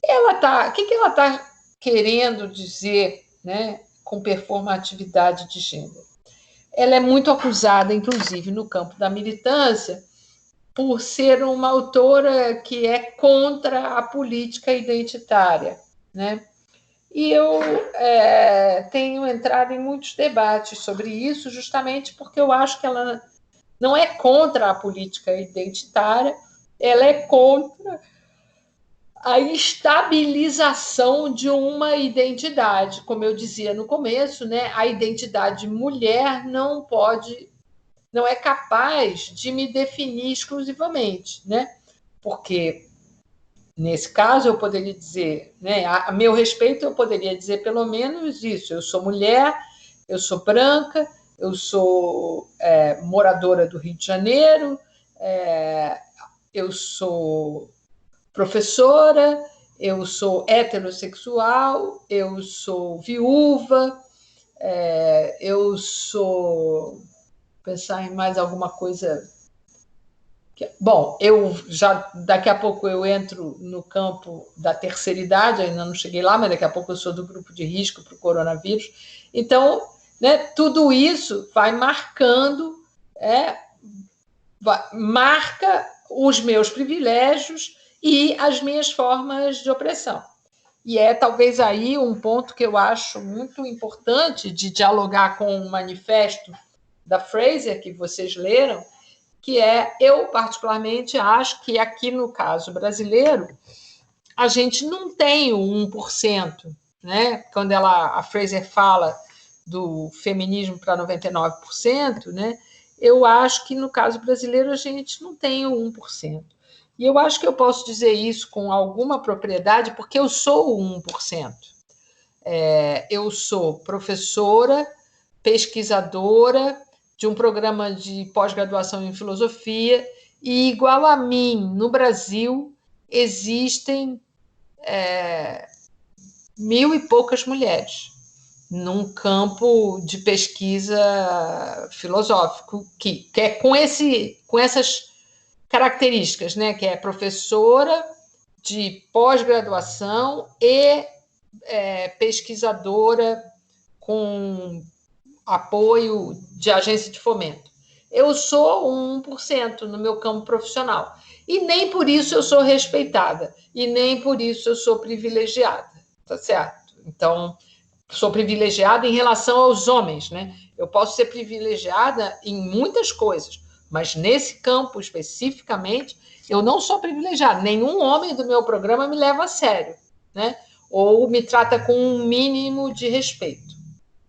O que ela está querendo dizer, né, com performatividade de gênero? Ela é muito acusada, inclusive, no campo da militância, por ser uma autora que é contra a política identitária, né? E eu tenho entrado em muitos debates sobre isso, justamente porque eu acho que ela não é contra a política identitária, ela é contra a estabilização de uma identidade. Como eu dizia no começo, né, a identidade mulher não é capaz de me definir exclusivamente, né? Porque, nesse caso, eu poderia dizer, né, a meu respeito, eu poderia dizer pelo menos isso: eu sou mulher, eu sou branca, eu sou moradora do Rio de Janeiro, eu sou professora, eu sou heterossexual, eu sou viúva, eu sou... Pensar em mais alguma coisa... Bom, eu já daqui a pouco eu entro no campo da terceira idade, ainda não cheguei lá, mas daqui a pouco eu sou do grupo de risco para o coronavírus. Então, né, tudo isso vai marcando, marca os meus privilégios e as minhas formas de opressão. E talvez aí um ponto que eu acho muito importante de dialogar com o manifesto da Fraser, que vocês leram, que eu particularmente acho que aqui no caso brasileiro a gente não tem o 1%, né? Quando a Fraser fala do feminismo para 99%, né? Eu acho que no caso brasileiro a gente não tem o 1%. E eu acho que eu posso dizer isso com alguma propriedade, porque eu sou o 1%. Eu sou professora, pesquisadora de um programa de pós-graduação em filosofia, e, igual a mim, no Brasil, existem 1.000 e poucas mulheres num campo de pesquisa filosófico que é com essas características, né? Que é professora de pós-graduação e pesquisadora com apoio de agência de fomento. Eu sou 1% no meu campo profissional. E nem por isso eu sou respeitada. E nem por isso eu sou privilegiada. Tá certo? Então, sou privilegiada em relação aos homens, né? Eu posso ser privilegiada em muitas coisas, mas nesse campo especificamente, eu não sou privilegiada. Nenhum homem do meu programa me leva a sério, né? Ou me trata com um mínimo de respeito.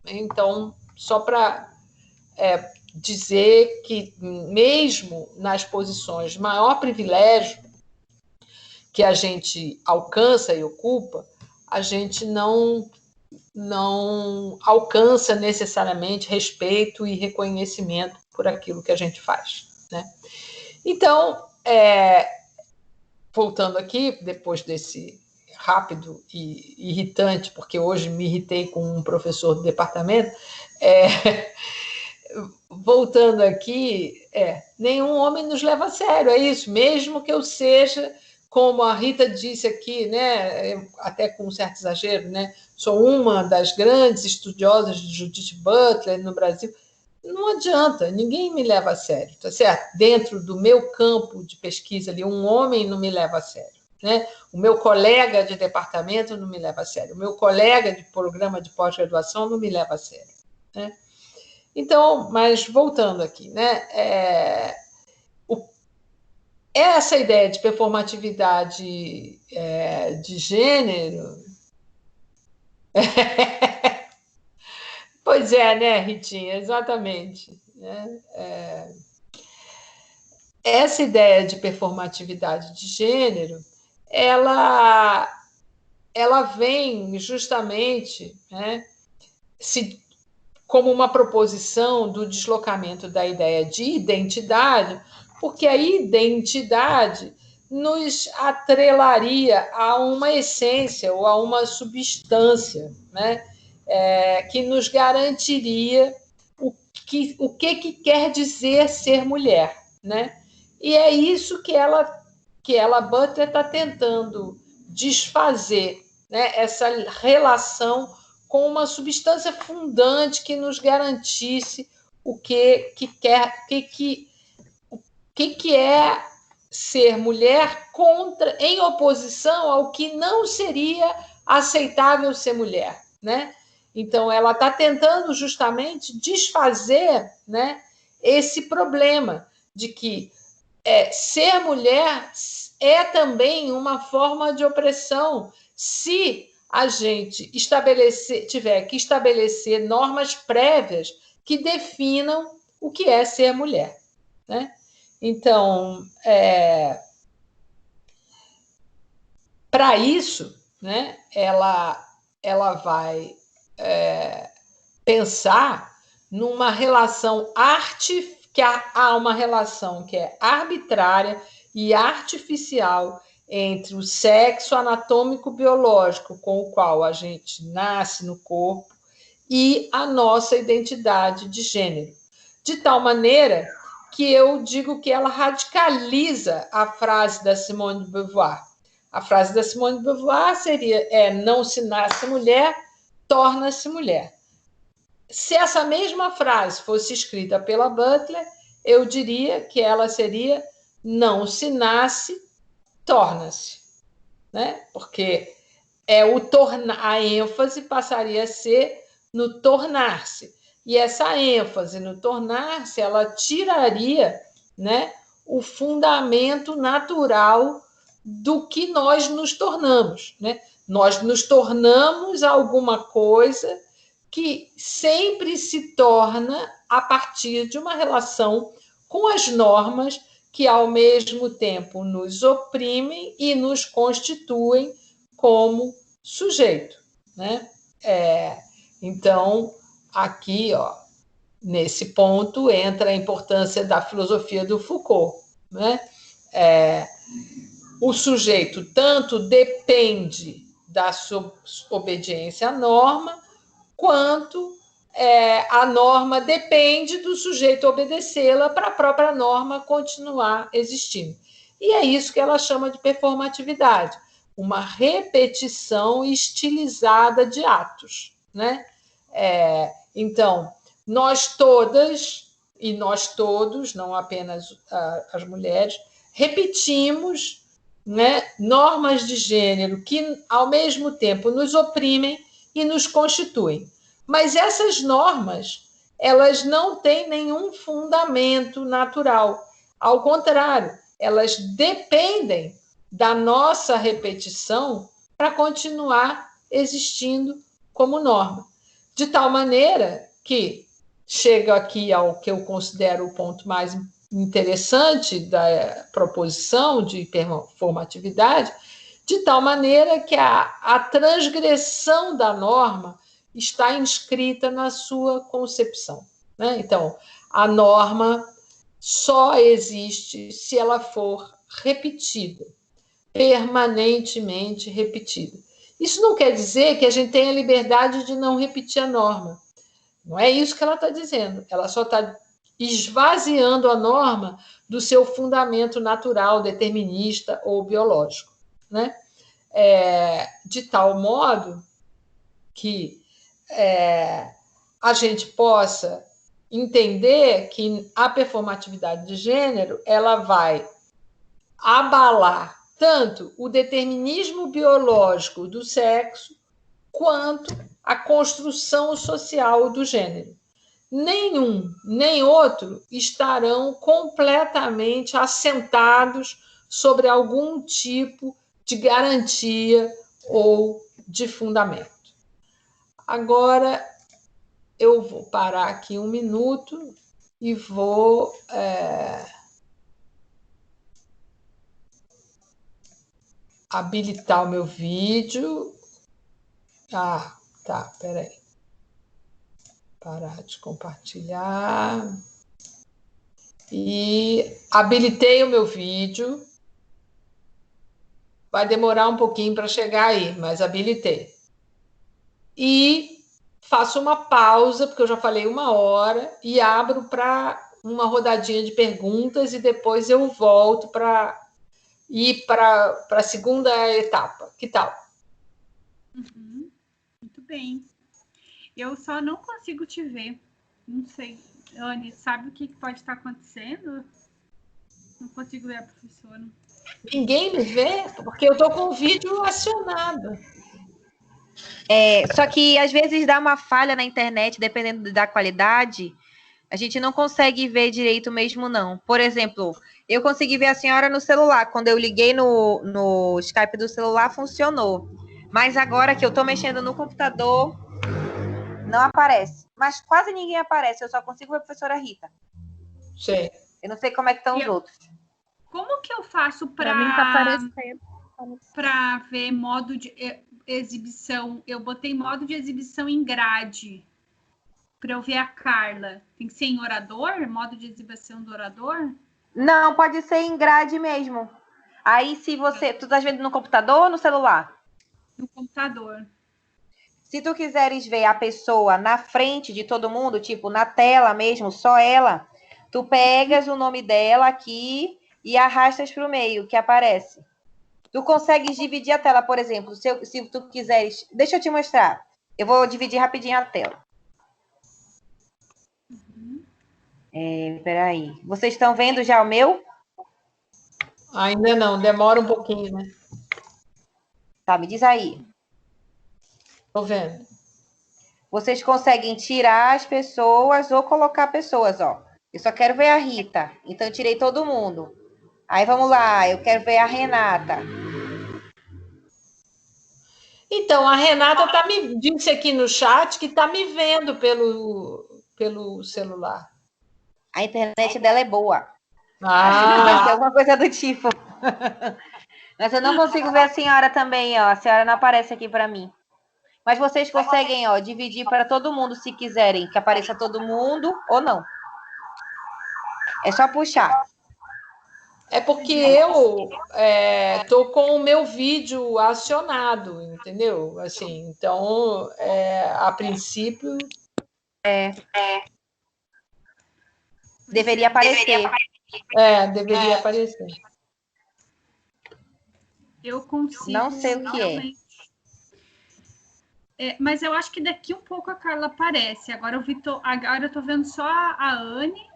Então, só para dizer que, mesmo nas posições de maior privilégio que a gente alcança e ocupa, a gente não alcança necessariamente respeito e reconhecimento por aquilo que a gente faz, né? Então, voltando aqui, depois desse rápido e irritante, porque hoje me irritei com um professor do departamento, voltando aqui, nenhum homem nos leva a sério, é isso, mesmo que eu seja, como a Rita disse aqui, né, até com um certo exagero, né, sou uma das grandes estudiosas de Judith Butler no Brasil, não adianta, ninguém me leva a sério, tá certo? Dentro do meu campo de pesquisa ali, um homem não me leva a sério, né? O meu colega de departamento não me leva a sério, o meu colega de programa de pós-graduação não me leva a sério, né? Então, mas voltando aqui, né? Essa ideia de performatividade de gênero. Pois né, Ritinha, exatamente. Né? Essa ideia de performatividade de gênero, ela vem justamente, né, como uma proposição do deslocamento da ideia de identidade, porque a identidade nos atrelaria a uma essência ou a uma substância, né? Que nos garantiria o que quer dizer ser mulher, né? E é isso que ela Butler está tentando desfazer, né? Essa relação com uma substância fundante que nos garantisse o que é ser mulher em oposição ao que não seria aceitável ser mulher, né? Então, ela está tentando justamente desfazer, né, esse problema de que ser mulher é também uma forma de opressão se a gente tiver que estabelecer normas prévias que definam o que é ser mulher, né? Então, para isso, né, ela vai pensar numa relação que há uma relação que é arbitrária e artificial entre o sexo anatômico biológico com o qual a gente nasce no corpo e a nossa identidade de gênero, de tal maneira que eu digo que ela radicaliza a frase da Simone de Beauvoir. A frase da Simone de Beauvoir seria: não se nasce mulher, torna-se mulher. Se essa mesma frase fosse escrita pela Butler, eu diria que ela seria: não se nasce, torna-se, né? Porque a ênfase passaria a ser no tornar-se. E essa ênfase no tornar-se, ela tiraria, né, o fundamento natural do que nós nos tornamos, né? Nós nos tornamos alguma coisa que sempre se torna a partir de uma relação com as normas que, ao mesmo tempo, nos oprimem e nos constituem como sujeito, né? Então, aqui, nesse ponto, entra a importância da filosofia do Foucault, né? O sujeito tanto depende da sua obediência à norma, quanto a norma depende do sujeito obedecê-la para a própria norma continuar existindo. E é isso que ela chama de performatividade. uma repetição estilizada de atos, né? Então, nós todas e nós todos, não apenas as mulheres, repetimos, né, normas de gênero que, ao mesmo tempo, nos oprimem e nos constituem. Mas essas normas, elas não têm nenhum fundamento natural. Ao contrário, elas dependem da nossa repetição para continuar existindo como norma. De tal maneira que chega aqui ao que eu considero o ponto mais interessante da proposição de performatividade, de tal maneira que a transgressão da norma está inscrita na sua concepção, né? Então, a norma só existe se ela for repetida, permanentemente repetida. Isso não quer dizer que a gente tenha liberdade de não repetir a norma. Não é isso que ela está dizendo. Ela só está esvaziando a norma do seu fundamento natural, determinista ou biológico, né? De tal modo que a gente possa entender que a performatividade de gênero ela vai abalar tanto o determinismo biológico do sexo quanto a construção social do gênero. Nenhum nem outro estarão completamente assentados sobre algum tipo de garantia ou de fundamento. Agora, eu vou parar aqui um minuto e vou habilitar o meu vídeo. Tá, peraí. Parar de compartilhar. E habilitei o meu vídeo. Vai demorar um pouquinho para chegar aí, mas habilitei. E faço uma pausa, porque eu já falei 1 hora, e abro para uma rodadinha de perguntas e depois eu volto para ir para a segunda etapa. Que tal? Uhum. Muito bem. Eu só não consigo te ver. Não sei. Anne, sabe o que pode estar acontecendo? Não consigo ver a professora. Ninguém me vê? Porque eu estou com o vídeo acionado. Só que às vezes dá uma falha na internet, dependendo da qualidade, a gente não consegue ver direito mesmo, não. Por exemplo, eu consegui ver a senhora no celular. Quando eu liguei no Skype do celular, funcionou. Mas agora que eu estou mexendo no computador, não aparece. Mas quase ninguém aparece. Eu só consigo ver a professora Rita. Sim. Eu não sei como é que estão os outros. Como que eu faço Para mim tá aparecendo. para ver modo de exibição? Eu botei modo de exibição em grade para eu ver a Carla. Tem que ser em orador? Modo de exibição do orador? Não, pode ser em grade mesmo. Aí, se você... Tu tá vendo no computador ou no celular? No computador. Se tu quiseres ver a pessoa na frente de todo mundo, tipo, na tela mesmo, só ela, tu pegas o nome dela aqui e arrastas para o meio, que aparece. Tu consegues dividir a tela, por exemplo, se tu quiseres... Deixa eu te mostrar. Eu vou dividir rapidinho a tela. Peraí. Vocês estão vendo já o meu? Ainda não, demora um pouquinho, né? Tá, me diz aí. Estou vendo. Vocês conseguem tirar as pessoas ou colocar pessoas, ó. Eu só quero ver a Rita, então eu tirei todo mundo. Aí vamos lá, eu quero ver a Renata. Então, a Renata disse aqui no chat que está me vendo pelo celular. A internet dela é boa. Ah, É alguma coisa do tipo. Mas eu não consigo ver a senhora também, ó. A senhora não aparece aqui para mim. Mas vocês conseguem, ó, dividir para todo mundo se quiserem, que apareça todo mundo ou não. É só puxar. é porque eu tô com o meu vídeo acionado, entendeu? Assim, então, a princípio, Deveria aparecer. deveria aparecer. Eu consigo. Não sei o que é. Mas eu acho que daqui um pouco a Carla aparece. Agora eu tô vendo só a Anne.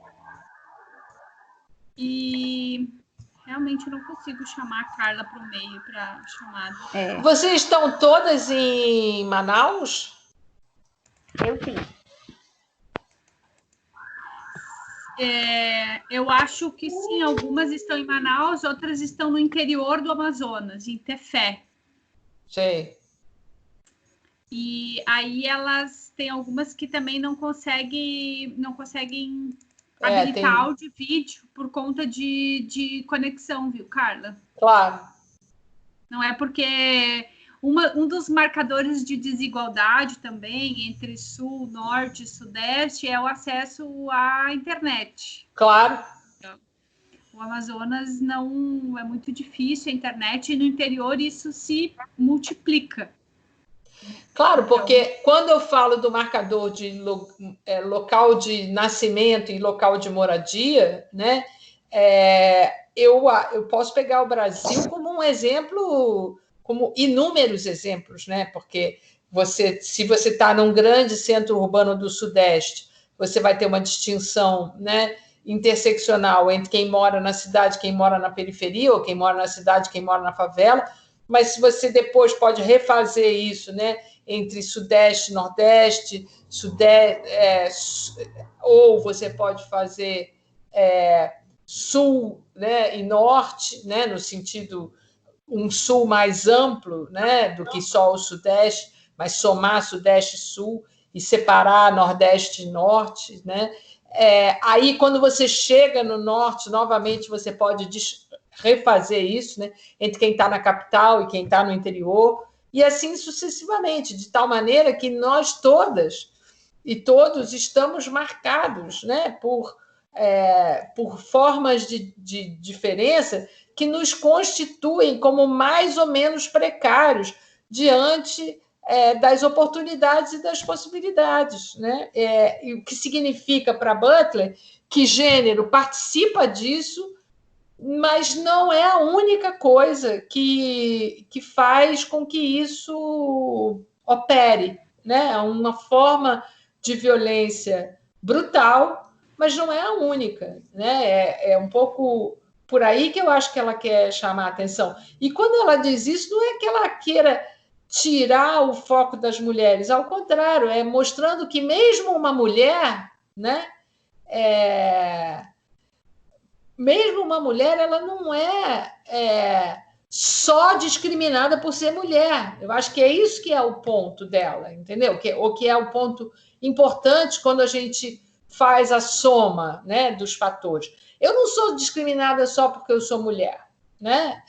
E realmente eu não consigo chamar a Carla para o meio para chamada. Vocês estão todas em Manaus? Eu sim. Eu acho que sim, algumas estão em Manaus, outras estão no interior do Amazonas, em Tefé. Sei. E aí elas têm algumas que também não conseguem habilitar áudio e vídeo por conta de conexão, viu, Carla? Claro. Não é porque um dos marcadores de desigualdade também entre sul, norte e sudeste é o acesso à internet. Claro. O Amazonas não é muito difícil a internet, e no interior isso se multiplica. Claro, porque quando eu falo do marcador de local de nascimento e local de moradia, né, eu posso pegar o Brasil como um exemplo, como inúmeros exemplos, né? Porque se você está num grande centro urbano do Sudeste, você vai ter uma distinção, né, interseccional entre quem mora na cidade, quem mora na periferia, ou quem mora na cidade, quem mora na favela. Mas se você depois pode refazer isso, né, entre Sudeste, Nordeste, ou você pode fazer Sul, né, e Norte, né, no sentido um Sul mais amplo, né, do que só o Sudeste, mas somar Sudeste e Sul e separar Nordeste e Norte, né? Aí, quando você chega no Norte, novamente você pode refazer isso, né, entre quem está na capital e quem está no interior, e assim sucessivamente, de tal maneira que nós todas e todos estamos marcados, né, por formas de diferença que nos constituem como mais ou menos precários diante das oportunidades e das possibilidades, né? E o que significa para Butler que gênero participa disso, mas não é a única coisa que faz com que isso opere, né? É uma forma de violência brutal, mas não é a única, né? É um pouco por aí que eu acho que ela quer chamar a atenção. E quando ela diz isso, não é que ela queira tirar o foco das mulheres, ao contrário, é mostrando que mesmo uma mulher, né? Mesmo uma mulher, ela não é só discriminada por ser mulher. Eu acho que é isso que é o ponto dela, entendeu? O que é o ponto importante quando a gente faz a soma, né, dos fatores. Eu não sou discriminada só porque eu sou mulher, né?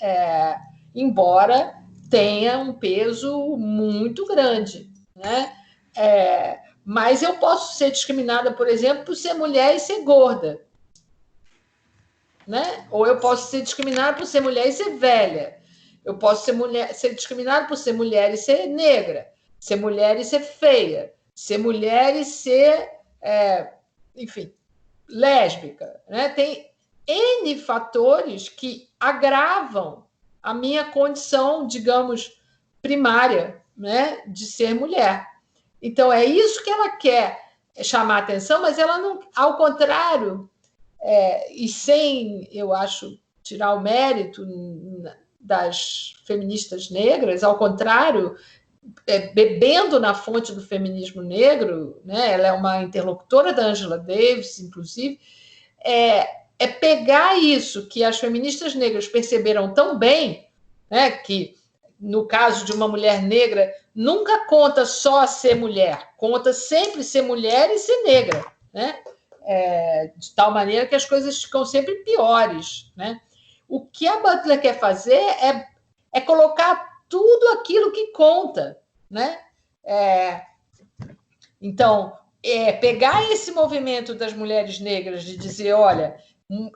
Embora tenha um peso muito grande, né? Mas eu posso ser discriminada, por exemplo, por ser mulher e ser gorda. Né? Ou eu posso ser discriminada por ser mulher e ser velha. Eu posso ser discriminada por ser mulher e ser negra, ser mulher e ser feia, ser mulher e ser, enfim, lésbica. Né? Tem N fatores que agravam a minha condição, digamos, primária, né, de ser mulher. Então, é isso que ela quer chamar a atenção, mas ela não, ao contrário, e sem, eu acho, tirar o mérito das feministas negras, ao contrário, bebendo na fonte do feminismo negro, né? Ela é uma interlocutora da Angela Davis, inclusive, pegar isso que as feministas negras perceberam tão bem, né? Que no caso de uma mulher negra, nunca conta só ser mulher, conta sempre ser mulher e ser negra, né? De tal maneira que as coisas ficam sempre piores, né? O que a Butler quer fazer é colocar tudo aquilo que conta, né? Então, pegar esse movimento das mulheres negras de dizer, olha,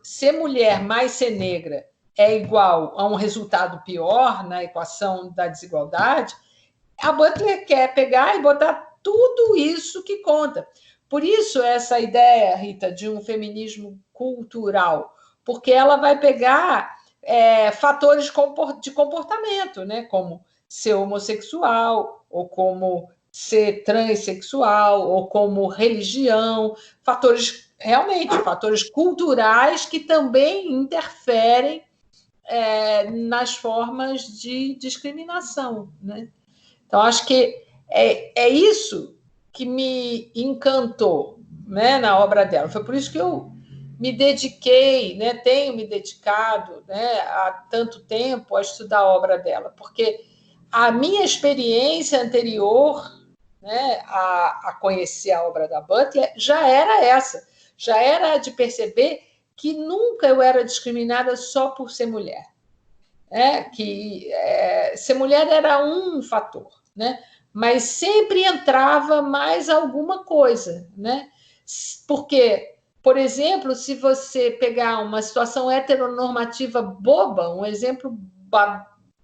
ser mulher mais ser negra é igual a um resultado pior na equação da desigualdade, a Butler quer pegar e botar tudo isso que conta. Por isso, essa ideia, Rita, de um feminismo cultural, porque ela vai pegar fatores de comportamento, né? Como ser homossexual, ou como ser transexual, ou como religião, realmente, fatores culturais que também interferem nas formas de discriminação, né? Então, acho que é isso que me encantou, né, na obra dela. Foi por isso que eu me dediquei, né, tenho me dedicado, né, há tanto tempo a estudar a obra dela, porque a minha experiência anterior, né, a conhecer a obra da Butler já era essa, já era de perceber que nunca eu era discriminada só por ser mulher, que ser mulher era um fator, né? Mas sempre entrava mais alguma coisa, né? Porque, por exemplo, se você pegar uma situação heteronormativa boba, um exemplo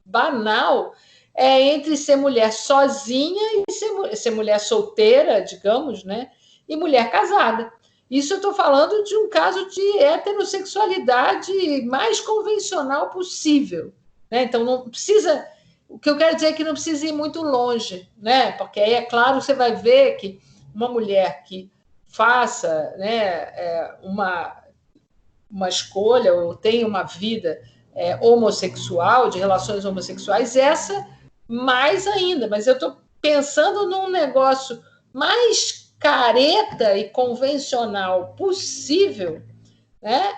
banal, entre ser mulher sozinha e ser mulher solteira, digamos, né? E mulher casada. Isso eu estou falando de um caso de heterossexualidade mais convencional possível, né? Então, não precisa... O que eu quero dizer é que não precisa ir muito longe, né? Porque aí, é claro, você vai ver que uma mulher que faça, né, uma escolha ou tenha uma vida homossexual, de relações homossexuais, essa mais ainda. Mas eu estou pensando num negócio mais careta e convencional possível, né?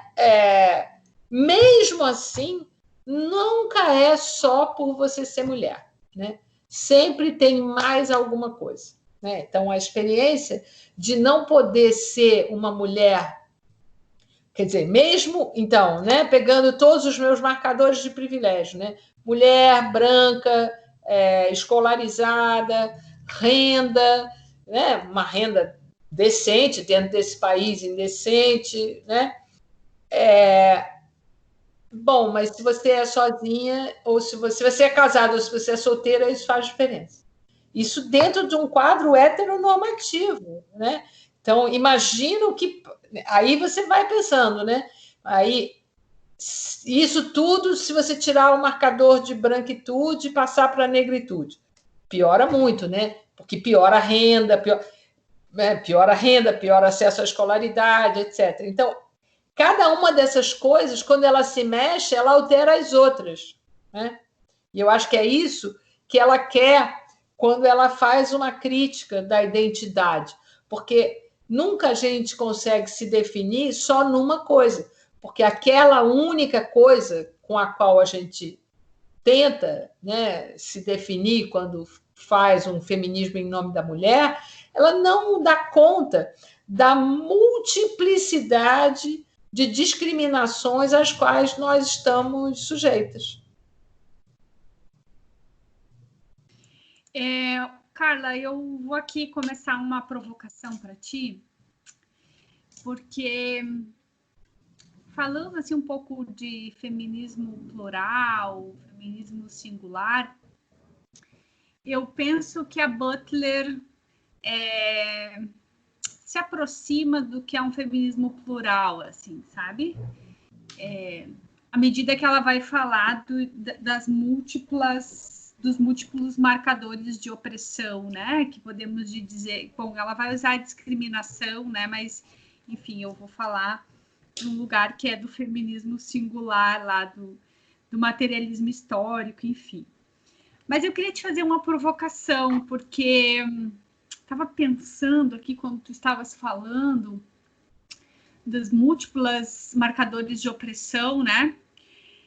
Mesmo assim, nunca é só por você ser mulher, né? Sempre tem mais alguma coisa, né? Então, a experiência de não poder ser uma mulher, quer dizer, mesmo, então, né, pegando todos os meus marcadores de privilégio, né? Mulher, branca, escolarizada, renda, né? Uma renda decente dentro desse país indecente, né? Bom, mas se você é sozinha, ou se você é casada, ou se você é solteira, isso faz diferença. Isso dentro de um quadro heteronormativo, né? Então, imagino que... Aí você vai pensando, né? Aí, isso tudo, se você tirar o marcador de branquitude e passar para a negritude. Piora muito, né? Porque piora a renda, piora acesso à escolaridade, etc. Então, cada uma dessas coisas, quando ela se mexe, ela altera as outras, né? E eu acho que é isso que ela quer quando ela faz uma crítica da identidade, porque nunca a gente consegue se definir só numa coisa, porque aquela única coisa com a qual a gente tenta, né, se definir quando faz um feminismo em nome da mulher, ela não dá conta da multiplicidade de discriminações às quais nós estamos sujeitas. Carla, eu vou aqui começar uma provocação para ti, porque falando assim um pouco de feminismo plural, feminismo singular, eu penso que a Butler se aproxima do que é um feminismo plural, assim, sabe? À medida que ela vai falar dos múltiplos marcadores de opressão, né? Que podemos dizer, bom, ela vai usar a discriminação, né? Mas, enfim, eu vou falar de um lugar que é do feminismo singular, lá do materialismo histórico, enfim. Mas eu queria te fazer uma provocação, porque estava pensando aqui quando tu estavas falando dos múltiplos marcadores de opressão, né?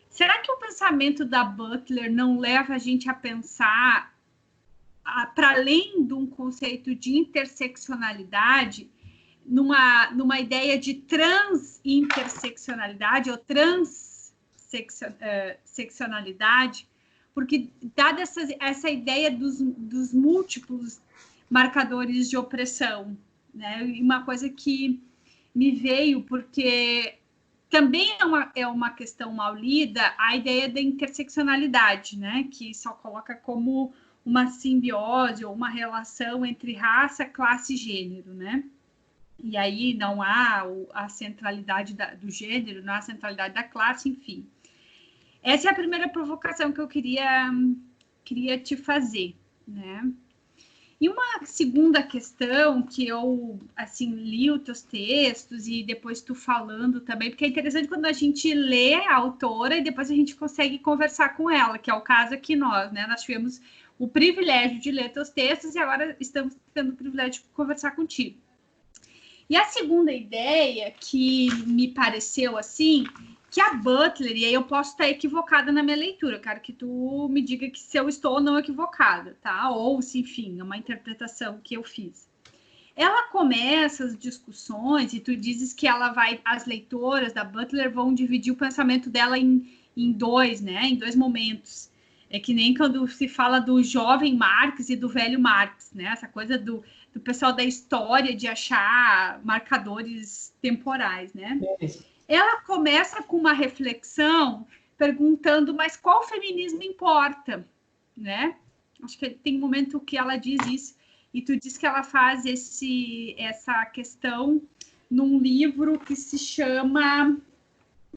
Será que o pensamento da Butler não leva a gente a pensar para além de um conceito de interseccionalidade, numa ideia de transinterseccionalidade ou transseccionalidade? Porque, dada essa ideia dos múltiplos marcadores de opressão, né? Uma coisa que me veio, porque também é uma questão mal lida a ideia da interseccionalidade, né? Que só coloca como uma simbiose ou uma relação entre raça, classe e gênero, né? E aí não há a centralidade do gênero, não há a centralidade da classe, enfim. essa é a primeira provocação que eu queria te fazer, né? E uma segunda questão que eu, assim, li os teus textos e depois tu falando também, porque é interessante quando a gente lê a autora e depois a gente consegue conversar com ela, que é o caso aqui nós, né? Nós tivemos o privilégio de ler teus textos e agora estamos tendo o privilégio de conversar contigo. E a segunda ideia que me pareceu, assim, que a Butler, e aí eu posso estar equivocada na minha leitura, eu quero que tu me diga que se eu estou ou não equivocada, tá? Ou se, enfim, é uma interpretação que eu fiz. Ela começa as discussões e tu dizes que ela vai, as leitoras da Butler vão dividir o pensamento dela em dois, né? Em dois momentos. É que nem quando se fala do jovem Marx e do velho Marx, né? Essa coisa do pessoal da história de achar marcadores temporais, né? Ela começa com uma reflexão perguntando, mas qual feminismo importa, né? Acho que tem um momento que ela diz isso, e tu diz que ela faz essa questão num livro que se chama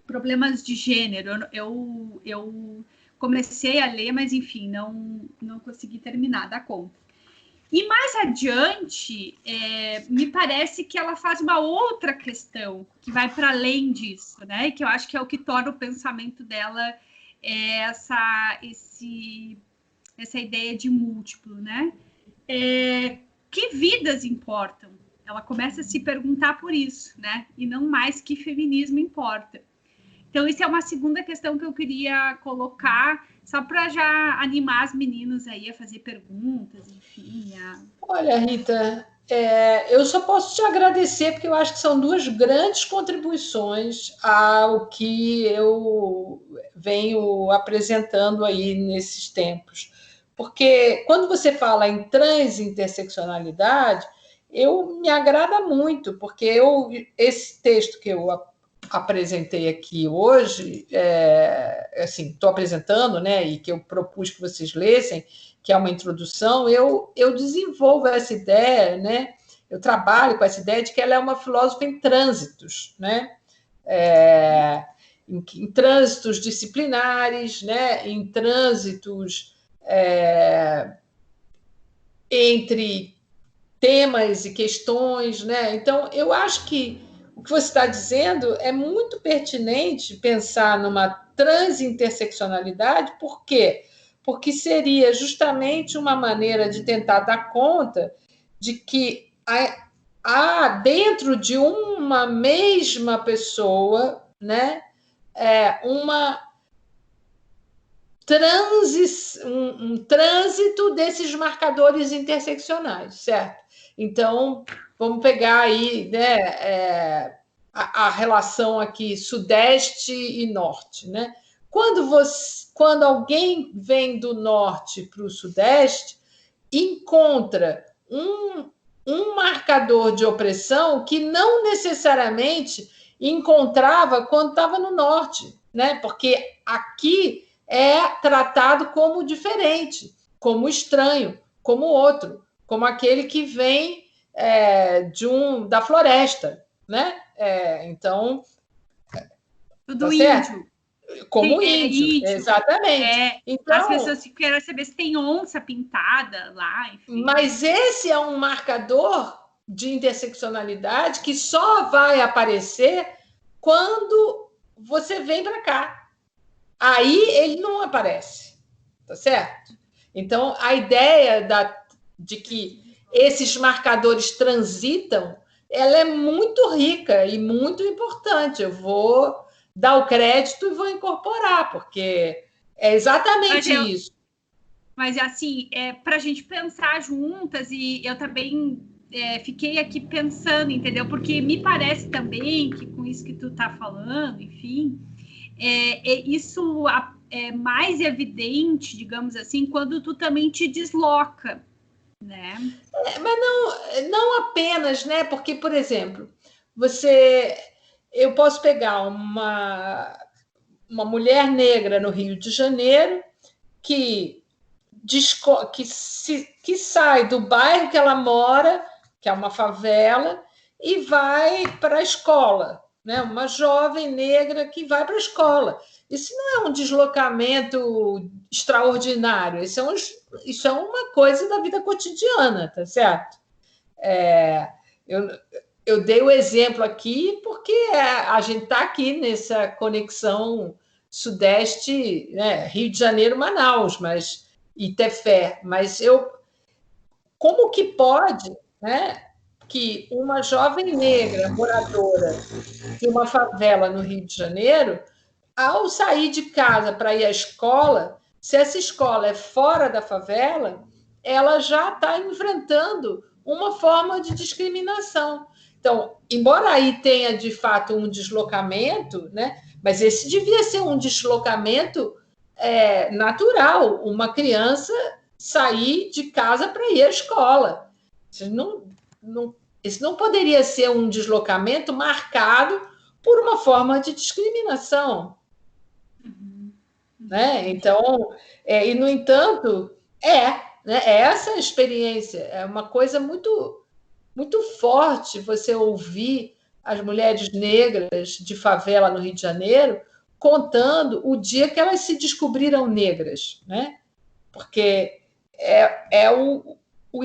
Problemas de Gênero. Eu comecei a ler, mas enfim, não consegui terminar, dá conta. E mais adiante, me parece que ela faz uma outra questão que vai para além disso, né? Que eu acho que é o que torna o pensamento dela essa ideia de múltiplo, né? Que vidas importam? Ela começa a se perguntar por isso, né? E não mais que feminismo importa. Então, isso é uma segunda questão que eu queria colocar, só para já animar as meninas aí a fazer perguntas, enfim. Olha, Rita, eu só posso te agradecer, porque eu acho que são duas grandes contribuições ao que eu venho apresentando aí nesses tempos. Porque quando você fala em transinterseccionalidade, me agrada muito, porque esse texto que eu apresentei aqui hoje, assim, estou apresentando, né, e que eu propus que vocês lessem, que é uma introdução, eu desenvolvo essa ideia, né, eu trabalho com essa ideia de que ela é uma filósofa em trânsitos, né, em trânsitos disciplinares, né, em trânsitos entre temas e questões, né? Então, eu acho que o que você está dizendo é muito pertinente pensar numa transinterseccionalidade, por quê? Porque seria justamente uma maneira de tentar dar conta de que há dentro de uma mesma pessoa, né, um trânsito desses marcadores interseccionais, certo? Então, vamos pegar aí, né, a relação aqui Sudeste e Norte, né? Quando alguém vem do Norte para o Sudeste, encontra um marcador de opressão que não necessariamente encontrava quando estava no Norte, né? Porque aqui é tratado como diferente, como estranho, como outro, como aquele que vem da floresta, né? Então, do tá índio. Como índio, exatamente. Então, as pessoas querem saber se tem onça pintada lá, enfim. Mas esse é um marcador de interseccionalidade que só vai aparecer quando você vem para cá. Aí ele não aparece, tá certo? Então, a ideia de que esses marcadores transitam, ela é muito rica e muito importante. Eu vou dar o crédito e vou incorporar, porque é exatamente isso. Mas, assim, para a gente pensar juntas, e eu também fiquei aqui pensando, entendeu? Porque me parece também que com isso que tu tá falando, enfim, isso é mais evidente, digamos assim, quando tu também te desloca, né? Mas não apenas, né? Porque, por exemplo, eu posso pegar uma mulher negra no Rio de Janeiro que sai do bairro que ela mora, que é uma favela, e vai para a escola, né? Uma jovem negra que vai para a escola. Isso não é um deslocamento extraordinário, isso é uma coisa da vida cotidiana, tá certo? Eu, eu dei o exemplo aqui porque a gente está aqui nessa conexão Sudeste, né, Rio de Janeiro, Manaus, e Tefé, mas como que pode, né, que uma jovem negra moradora de uma favela no Rio de Janeiro, ao sair de casa para ir à escola, se essa escola é fora da favela, ela já está enfrentando uma forma de discriminação. Então, embora aí tenha de fato um deslocamento, né, mas esse devia ser um deslocamento natural, uma criança sair de casa para ir à escola. Isso não poderia ser um deslocamento marcado por uma forma de discriminação. Né? Então, e no entanto, né, essa experiência é uma coisa muito, muito forte você ouvir as mulheres negras de favela no Rio de Janeiro contando o dia que elas se descobriram negras, né? Porque o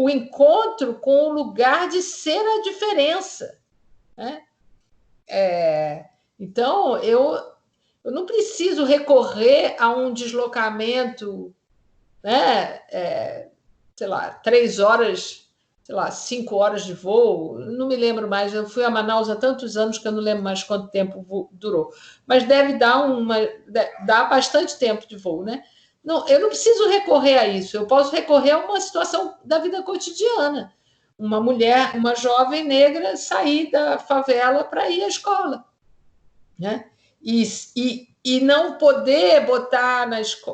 encontro com o lugar de ser a diferença, né? Então, eu não preciso recorrer a um deslocamento, né? Sei lá, 3 horas, sei lá, 5 horas de voo, não me lembro mais. Eu fui a Manaus há tantos anos que eu não lembro mais quanto tempo durou. Mas deve dar bastante tempo de voo, né? Não, eu não preciso recorrer a isso. Eu posso recorrer a uma situação da vida cotidiana. Uma mulher, uma jovem negra sair da favela para ir à escola, né? E não poder botar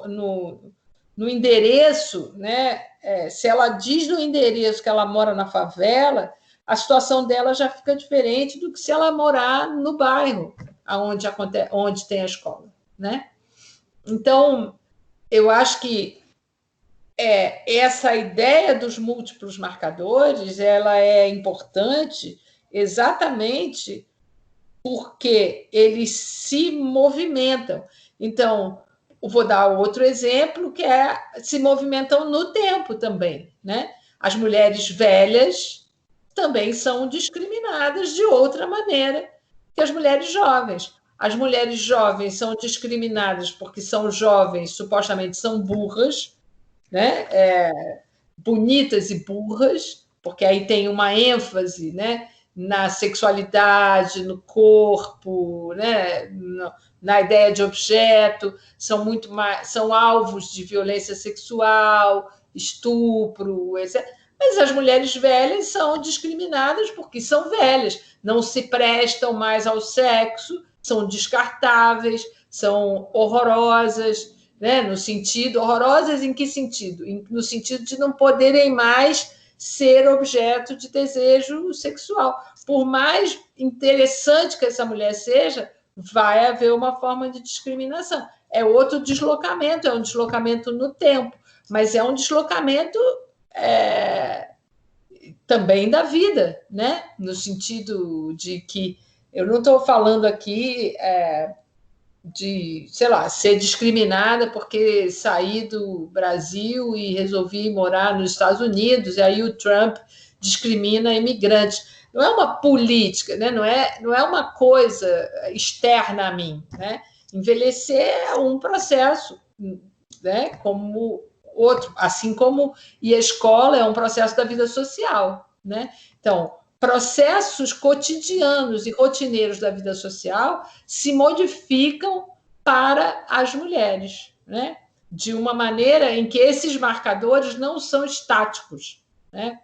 no endereço, né? Se ela diz no endereço que ela mora na favela, a situação dela já fica diferente do que se ela morar no bairro onde tem a escola, né? Então, eu acho que essa ideia dos múltiplos marcadores ela é importante exatamente porque eles se movimentam. Então, eu vou dar outro exemplo, que se movimentam no tempo também, né? As mulheres velhas também são discriminadas de outra maneira que as mulheres jovens. As mulheres jovens são discriminadas porque são jovens, supostamente são burras, né? Bonitas e burras, porque aí tem uma ênfase, né? Na sexualidade, no corpo, né? Na ideia de objeto, são alvos de violência sexual, estupro, etc. Mas as mulheres velhas são discriminadas porque são velhas, não se prestam mais ao sexo, são descartáveis, são horrorosas, né? No sentido, horrorosas em que sentido? No sentido de não poderem mais ser objeto de desejo sexual. Por mais interessante que essa mulher seja, vai haver uma forma de discriminação. É outro deslocamento, é um deslocamento no tempo, mas é um deslocamento também da vida, né? No sentido de que eu não estou falando aqui de, sei lá, ser discriminada porque saí do Brasil e resolvi morar nos Estados Unidos, e aí o Trump discrimina imigrantes. Não é uma política, né? Não é uma coisa externa a mim, né? Envelhecer é um processo, né? Como outro, assim como a escola é um processo da vida social, né? Então, processos cotidianos e rotineiros da vida social se modificam para as mulheres, né? De uma maneira em que esses marcadores não são estáticos, né?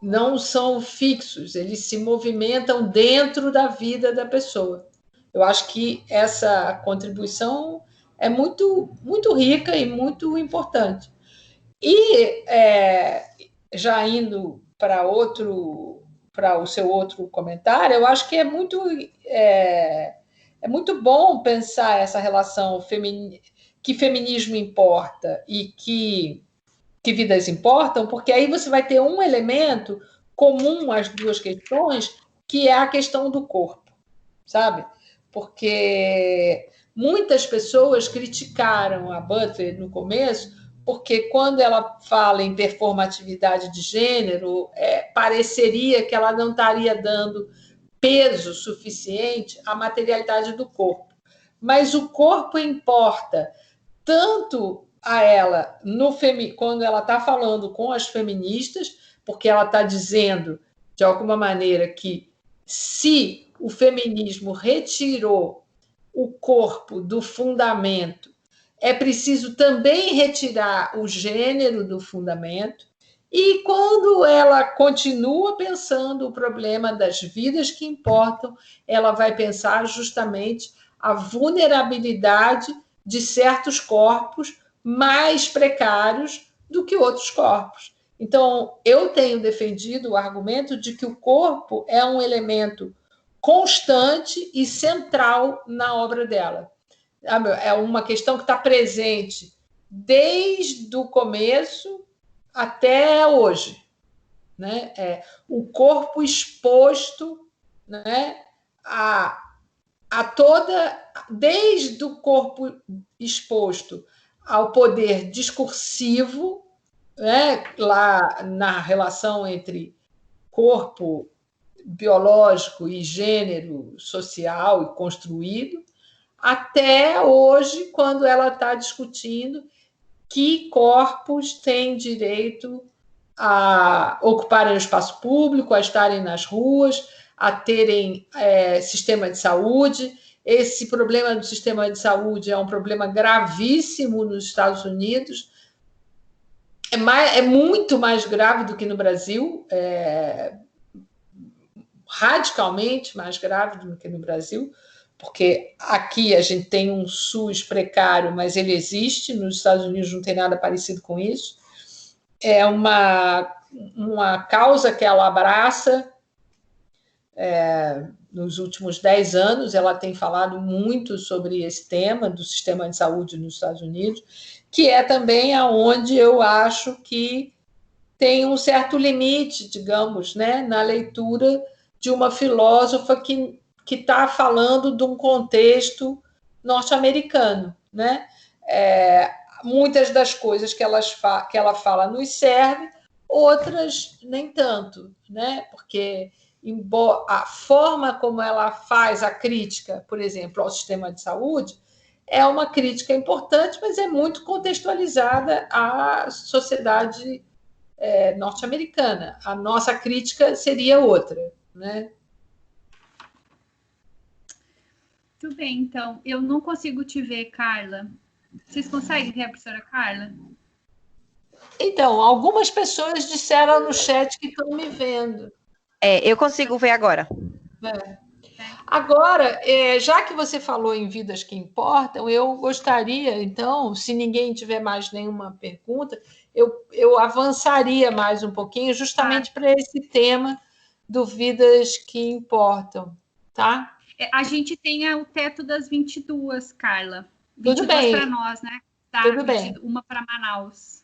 Não são fixos, eles se movimentam dentro da vida da pessoa. Eu acho que essa contribuição é muito, muito rica e muito importante. E já indo para o seu outro comentário, eu acho que é muito bom pensar essa relação que feminismo importa e que vidas importam, porque aí você vai ter um elemento comum às duas questões, que é a questão do corpo, sabe? Porque muitas pessoas criticaram a Butler no começo, porque quando ela fala em performatividade de gênero, pareceria que ela não estaria dando peso suficiente à materialidade do corpo. Mas o corpo importa tanto a ela quando ela está falando com as feministas, porque ela está dizendo, de alguma maneira, que se o feminismo retirou o corpo do fundamento, é preciso também retirar o gênero do fundamento. E quando ela continua pensando o problema das vidas que importam, ela vai pensar justamente a vulnerabilidade de certos corpos mais precários do que outros corpos. Então, eu tenho defendido o argumento de que o corpo é um elemento constante e central na obra dela. É uma questão que está presente desde o começo até hoje, né? O corpo exposto, né, a toda, desde o corpo exposto ao poder discursivo, né, lá na relação entre corpo biológico e gênero social e construído, até hoje, quando ela está discutindo que corpos têm direito a ocuparem o espaço público, a estarem nas ruas, a terem sistema de saúde. Esse problema do sistema de saúde é um problema gravíssimo nos Estados Unidos, é muito mais grave do que no Brasil, radicalmente mais grave do que no Brasil, porque aqui a gente tem um SUS precário, mas ele existe, nos Estados Unidos não tem nada parecido com isso. É uma causa que ela abraça. Nos últimos 10 anos, ela tem falado muito sobre esse tema do sistema de saúde nos Estados Unidos, que é também aonde eu acho que tem um certo limite, digamos, né, na leitura de uma filósofa que está falando de um contexto norte-americano, né? Muitas das coisas que ela fala nos serve, outras nem tanto, né? Porque a forma como ela faz a crítica, por exemplo, ao sistema de saúde, é uma crítica importante, mas é muito contextualizada à sociedade norte-americana. A nossa crítica seria outra, né? Tudo bem, então. Eu não consigo te ver, Carla. Vocês conseguem ver a professora Carla? Então, algumas pessoas disseram no chat que estão me vendo. Eu consigo ver agora. Agora, já que você falou em vidas que importam, eu gostaria, então, se ninguém tiver mais nenhuma pergunta, eu avançaria mais um pouquinho, justamente para esse tema do vidas que importam, tá? A gente tem o teto das 22, Carla. 22 para nós, né? Tá? Tudo bem. Uma para Manaus.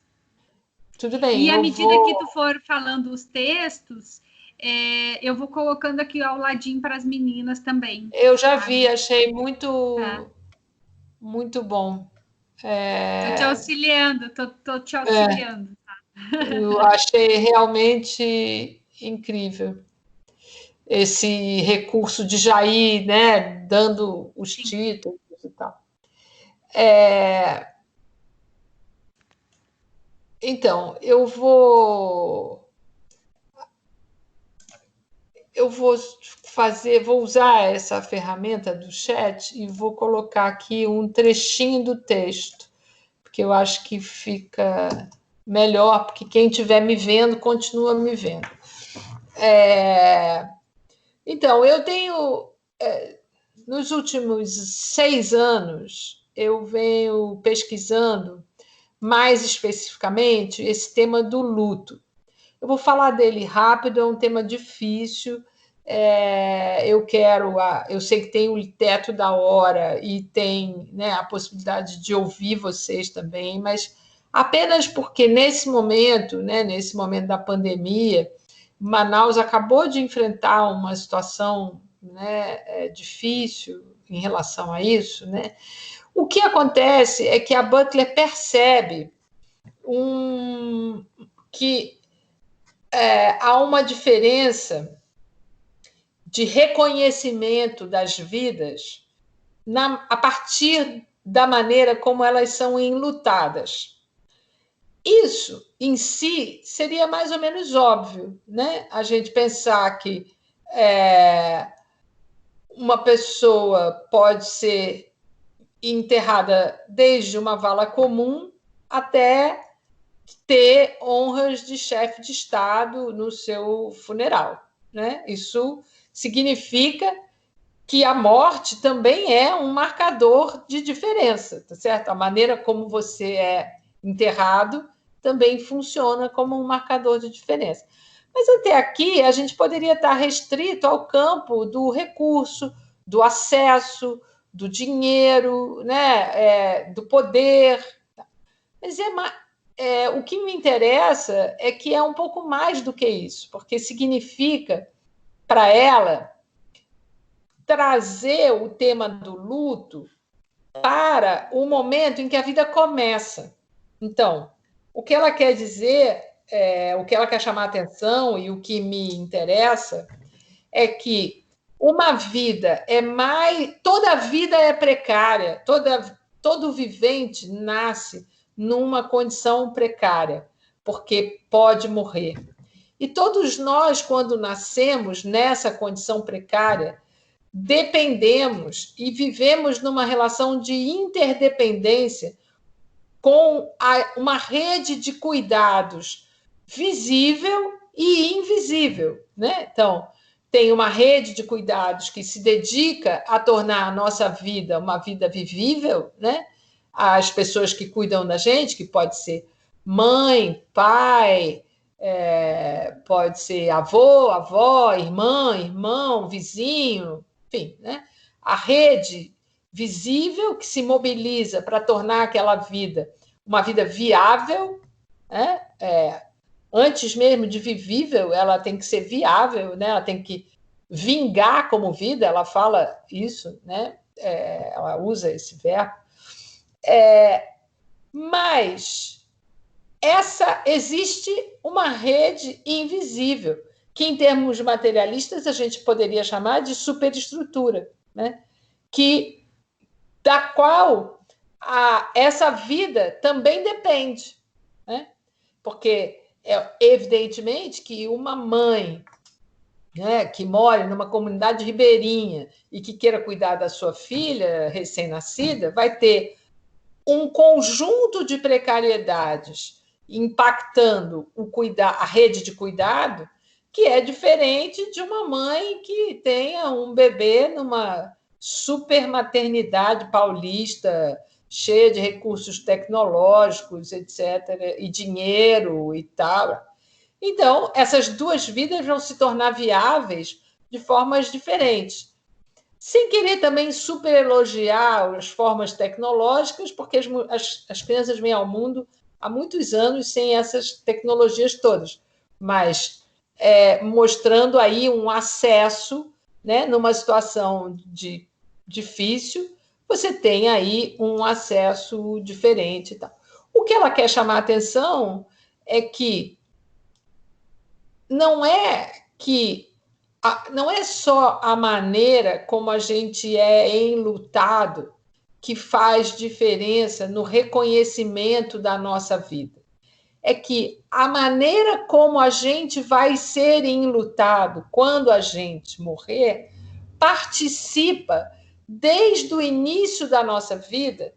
Tudo bem. E à medida que tu for falando os textos, eu vou colocando aqui ao ladinho para as meninas também. Eu já vi, achei muito, muito bom. Estou te auxiliando, tô te auxiliando. Tá? Eu achei realmente incrível esse recurso de Jair, né, dando os títulos e tal. Então, eu vou usar essa ferramenta do chat e vou colocar aqui um trechinho do texto, porque eu acho que fica melhor, porque quem estiver me vendo, continua me vendo. Então, eu tenho, nos últimos 6 anos, eu venho pesquisando mais especificamente esse tema do luto. Eu vou falar dele rápido, é um tema difícil. Eu sei que tem o teto da hora e tem, né, a possibilidade de ouvir vocês também, mas apenas porque nesse momento, né, nesse momento da pandemia, Manaus acabou de enfrentar uma situação, né, difícil em relação a isso, né? O que acontece é que a Butler percebe que há uma diferença de reconhecimento das vidas a partir da maneira como elas são enlutadas. Isso, em si, seria mais ou menos óbvio, né? A gente pensar que uma pessoa pode ser enterrada desde uma vala comum até ter honras de chefe de Estado no seu funeral, né? Isso significa que a morte também é um marcador de diferença, tá certo? A maneira como você é enterrado também funciona como um marcador de diferença. Mas até aqui a gente poderia estar restrito ao campo do recurso, do acesso, do dinheiro, né? Do poder. Mas o que me interessa é que é um pouco mais do que isso, porque significa para ela trazer o tema do luto para o momento em que a vida começa. Então, o que ela quer dizer, o que ela quer chamar a atenção e o que me interessa é que uma vida toda vida é precária, todo vivente nasce numa condição precária, porque pode morrer. E todos nós, quando nascemos nessa condição precária, dependemos e vivemos numa relação de interdependência com uma rede de cuidados visível e invisível, né? Então, tem uma rede de cuidados que se dedica a tornar a nossa vida uma vida vivível, né? As pessoas que cuidam da gente, que pode ser mãe, pai, pode ser avô, avó, irmã, irmão, vizinho, enfim, né? A rede visível que se mobiliza para tornar aquela vida uma vida viável, né? Antes mesmo de vivível, ela tem que ser viável, né? Ela tem que vingar como vida, ela fala isso, né? Ela usa esse verbo. Mas existe uma rede invisível, que em termos materialistas a gente poderia chamar de superestrutura, né? Da qual essa vida também depende, né? Porque evidentemente que uma mãe, né, que mora numa comunidade ribeirinha e que queira cuidar da sua filha recém-nascida vai ter um conjunto de precariedades impactando a rede de cuidado que é diferente de uma mãe que tenha um bebê numa super maternidade paulista, cheia de recursos tecnológicos, etc., e dinheiro e tal. Então, essas duas vidas vão se tornar viáveis de formas diferentes. Sem querer também superelogiar as formas tecnológicas, porque as crianças vêm ao mundo há muitos anos sem essas tecnologias todas, mas mostrando aí um acesso, né, numa situação difícil, você tem aí um acesso diferente e tal. O que ela quer chamar a atenção é que não é só a maneira como a gente é enlutado que faz diferença no reconhecimento da nossa vida. É que a maneira como a gente vai ser enlutado quando a gente morrer participa desde o início da nossa vida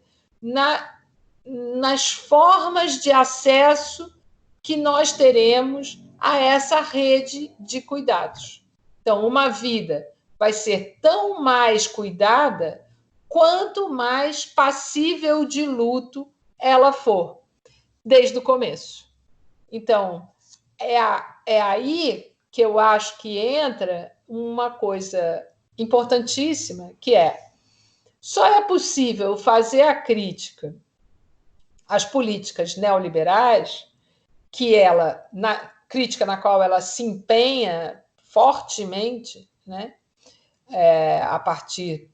nas formas de acesso que nós teremos a essa rede de cuidados. Então, uma vida vai ser tão mais cuidada quanto mais passível de luto ela for, desde o começo. Então, é aí que eu acho que entra uma coisa importantíssima, que só é possível fazer a crítica às políticas neoliberais que ela, crítica na qual ela se empenha fortemente, né? A partir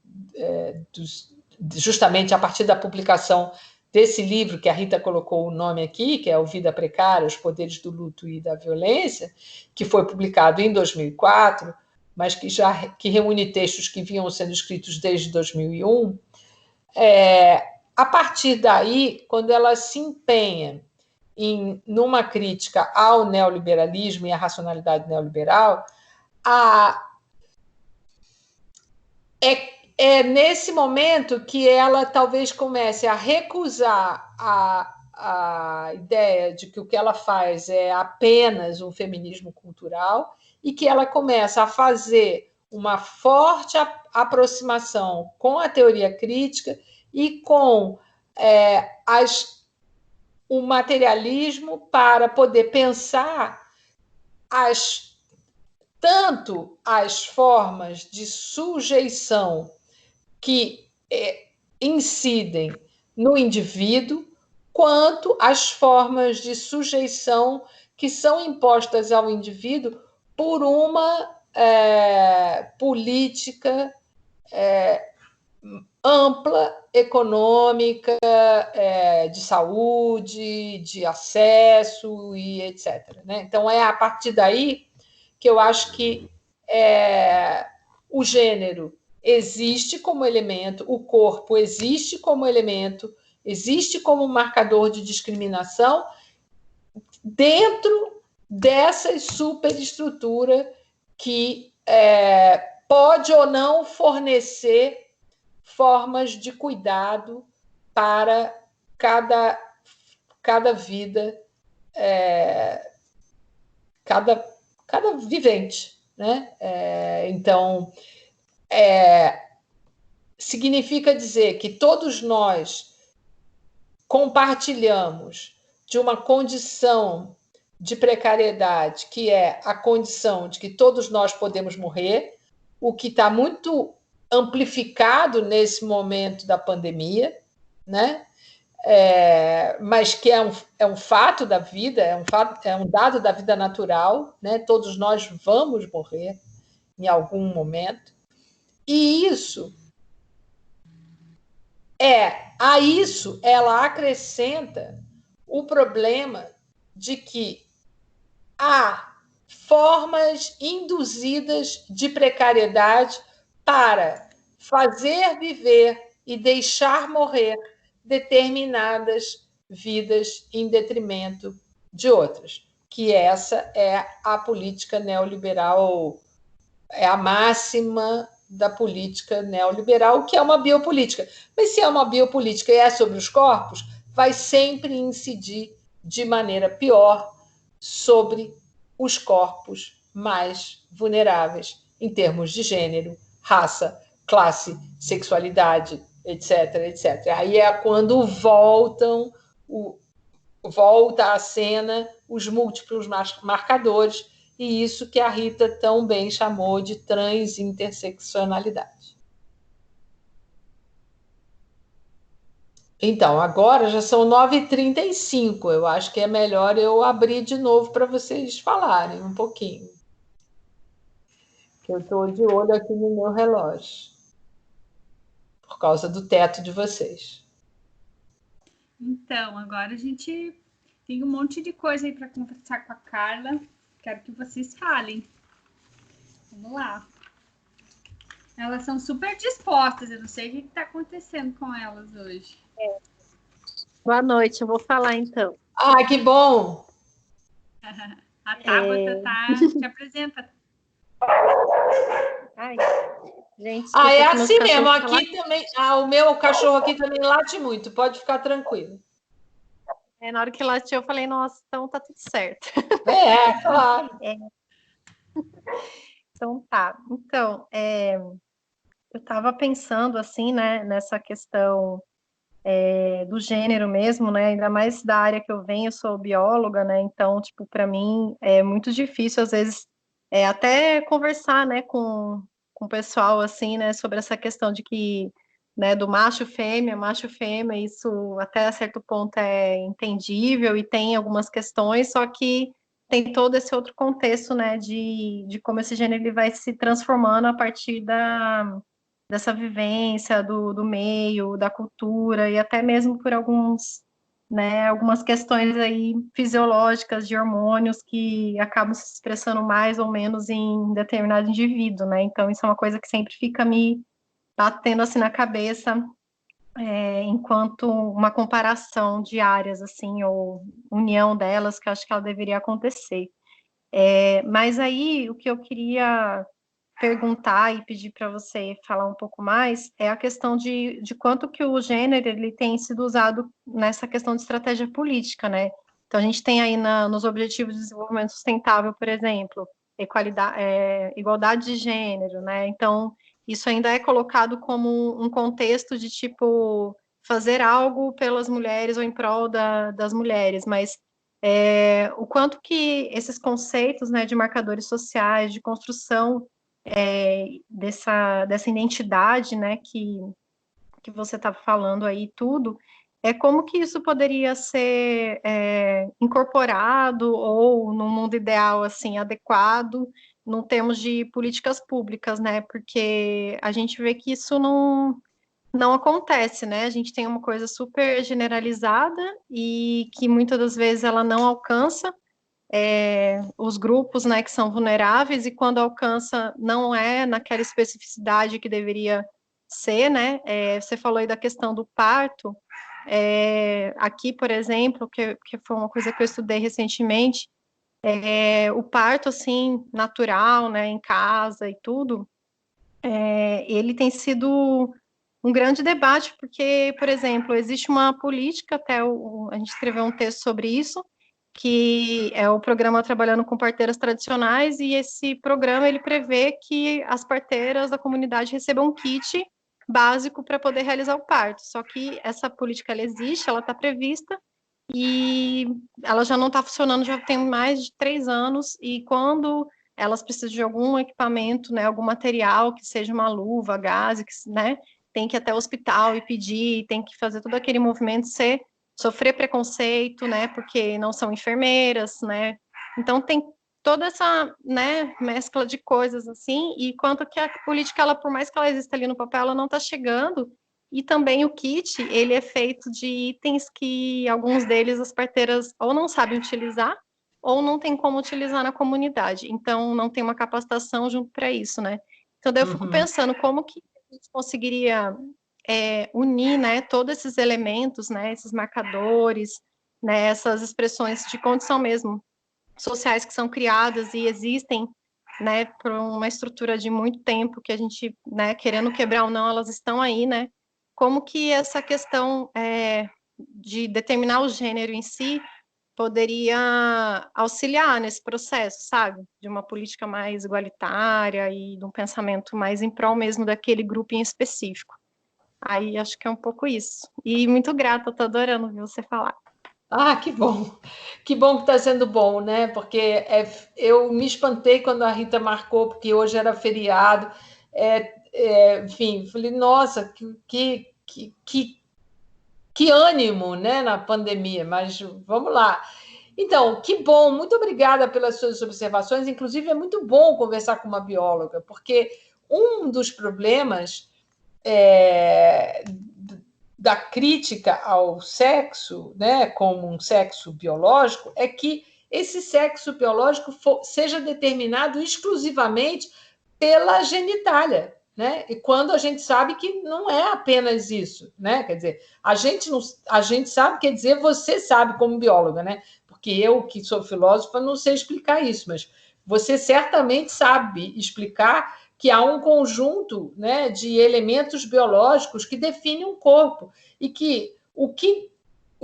justamente a partir da publicação desse livro que a Rita colocou o nome aqui, que é o Vida Precária, os Poderes do Luto e da Violência, que foi publicado em 2004, mas que reúne textos que vinham sendo escritos desde 2001. A partir daí, quando ela se empenha numa crítica ao neoliberalismo e à racionalidade neoliberal, é nesse momento que ela talvez comece a recusar a ideia de que o que ela faz é apenas um feminismo cultural e que ela começa a fazer uma forte aproximação com a teoria crítica e com o materialismo para poder pensar tanto as formas de sujeição que incidem no indivíduo, quanto as formas de sujeição que são impostas ao indivíduo por uma política ampla, econômica, de saúde, de acesso e etc. Né? Então, é a partir daí que eu acho que o gênero existe como elemento, o corpo existe como elemento, existe como marcador de discriminação dentro dessa superestrutura que pode ou não fornecer formas de cuidado para cada vida, cada vivente, né? Então, significa dizer que todos nós compartilhamos de uma condição de precariedade, que é a condição de que todos nós podemos morrer, o que está muito amplificado nesse momento da pandemia, né? Mas que é um fato da vida, é um dado da vida natural, né? Todos nós vamos morrer em algum momento. E a isso ela acrescenta o problema de que há formas induzidas de precariedade para fazer viver e deixar morrer determinadas vidas em detrimento de outras, que essa é a política neoliberal, é a máxima da política neoliberal, que é uma biopolítica. Mas se é uma biopolítica e é sobre os corpos, vai sempre incidir de maneira pior sobre os corpos mais vulneráveis em termos de gênero, raça, classe, sexualidade, etc, etc. Aí é quando volta à cena os múltiplos marcadores, e isso que a Rita tão bem chamou de transinterseccionalidade. Então, agora já são 9h35, eu acho que é melhor eu abrir de novo para vocês falarem um pouquinho. Eu estou de olho aqui no meu relógio, por causa do teto de vocês. Então, agora a gente tem um monte de coisa aí para conversar com a Carla. Quero que vocês falem. Vamos lá. Elas são super dispostas. Eu não sei o que está acontecendo com elas hoje. Boa noite, eu vou falar então. Ah, que bom! A Tabata te apresenta. Ai, gente, é assim mesmo. Aqui também, o meu cachorro aqui também late muito. Pode ficar tranquilo. Na hora que latiu, eu falei, nossa, então tá tudo certo. Claro. Então tá. Então, eu estava pensando assim, né, nessa questão do gênero mesmo, né? Ainda mais da área que eu venho, eu sou bióloga, né? Então, tipo, para mim é muito difícil às vezes até conversar, né, com o pessoal assim, né, sobre essa questão de que, né, do macho fêmea, isso até certo ponto é entendível e tem algumas questões, só que tem todo esse outro contexto, né, de como esse gênero ele vai se transformando a partir dessa vivência do meio, da cultura, e até mesmo por algumas questões aí fisiológicas de hormônios que acabam se expressando mais ou menos em determinado indivíduo, né? Então, isso é uma coisa que sempre fica me batendo assim na cabeça, enquanto uma comparação de áreas, assim, ou união delas, que eu acho que ela deveria acontecer. Mas aí, o que eu queria perguntar e pedir para você falar um pouco mais é a questão de quanto que o gênero ele tem sido usado nessa questão de estratégia política, né? Então, a gente tem aí nos Objetivos de Desenvolvimento Sustentável, por exemplo, igualdade de gênero, né? Então, isso ainda é colocado como um contexto de, tipo, fazer algo pelas mulheres ou em prol das mulheres, mas o quanto que esses conceitos, né, de marcadores sociais, de construção dessa identidade, né, que você está falando aí, tudo, como que isso poderia ser incorporado ou, no mundo ideal, assim, adequado, no termos de políticas públicas, né, porque a gente vê que isso não acontece, né, a gente tem uma coisa super generalizada e que muitas das vezes ela não alcança os grupos, né, que são vulneráveis, e quando alcança não é naquela especificidade que deveria ser, né? Você falou aí da questão do parto. Aqui, por exemplo, que foi uma coisa que eu estudei recentemente, o parto, assim, natural, né, em casa e tudo, ele tem sido um grande debate, porque, por exemplo, existe uma política, até a gente escreveu um texto sobre isso, que é o programa Trabalhando com Parteiras Tradicionais, e esse programa ele prevê que as parteiras da comunidade recebam um kit básico para poder realizar o parto. Só que essa política ela existe, ela está prevista, e ela já não está funcionando, já tem mais de 3 anos, e quando elas precisam de algum equipamento, né, algum material, que seja uma luva, gás, né, tem que ir até o hospital e pedir, tem que fazer todo aquele movimento, sofrer preconceito, né, porque não são enfermeiras, né, então tem toda essa, né, mescla de coisas, assim, e quanto que a política, ela, por mais que ela exista ali no papel, ela não está chegando, e também o kit, ele é feito de itens que alguns deles as parteiras ou não sabem utilizar, ou não tem como utilizar na comunidade, então não tem uma capacitação junto para isso, né. Então daí eu fico pensando como que a gente conseguiria unir, né, todos esses elementos, né, esses marcadores, né, essas expressões de condição mesmo, sociais que são criadas e existem, né, por uma estrutura de muito tempo que a gente, né, querendo quebrar ou não, elas estão aí, né, como que essa questão de determinar o gênero em si poderia auxiliar nesse processo, sabe? De uma política mais igualitária e de um pensamento mais em prol mesmo daquele grupo em específico. Aí acho que é um pouco isso. E muito grata, estou adorando ouvir você falar. Ah, que bom! Que bom que está sendo bom, né? Porque eu me espantei quando a Rita marcou, porque hoje era feriado. Enfim, falei, nossa, que ânimo, né, na pandemia, mas vamos lá. Então, que bom, muito obrigada pelas suas observações. Inclusive, é muito bom conversar com uma bióloga, porque um dos problemas da crítica ao sexo, né, como um sexo biológico, é que esse sexo biológico seja determinado exclusivamente pela genitália, né? E quando a gente sabe que não é apenas isso, né? Quer dizer, a gente sabe, quer dizer, você sabe como bióloga, né? Porque eu, que sou filósofa, não sei explicar isso, mas você certamente sabe explicar que há um conjunto, né, de elementos biológicos que definem um corpo e que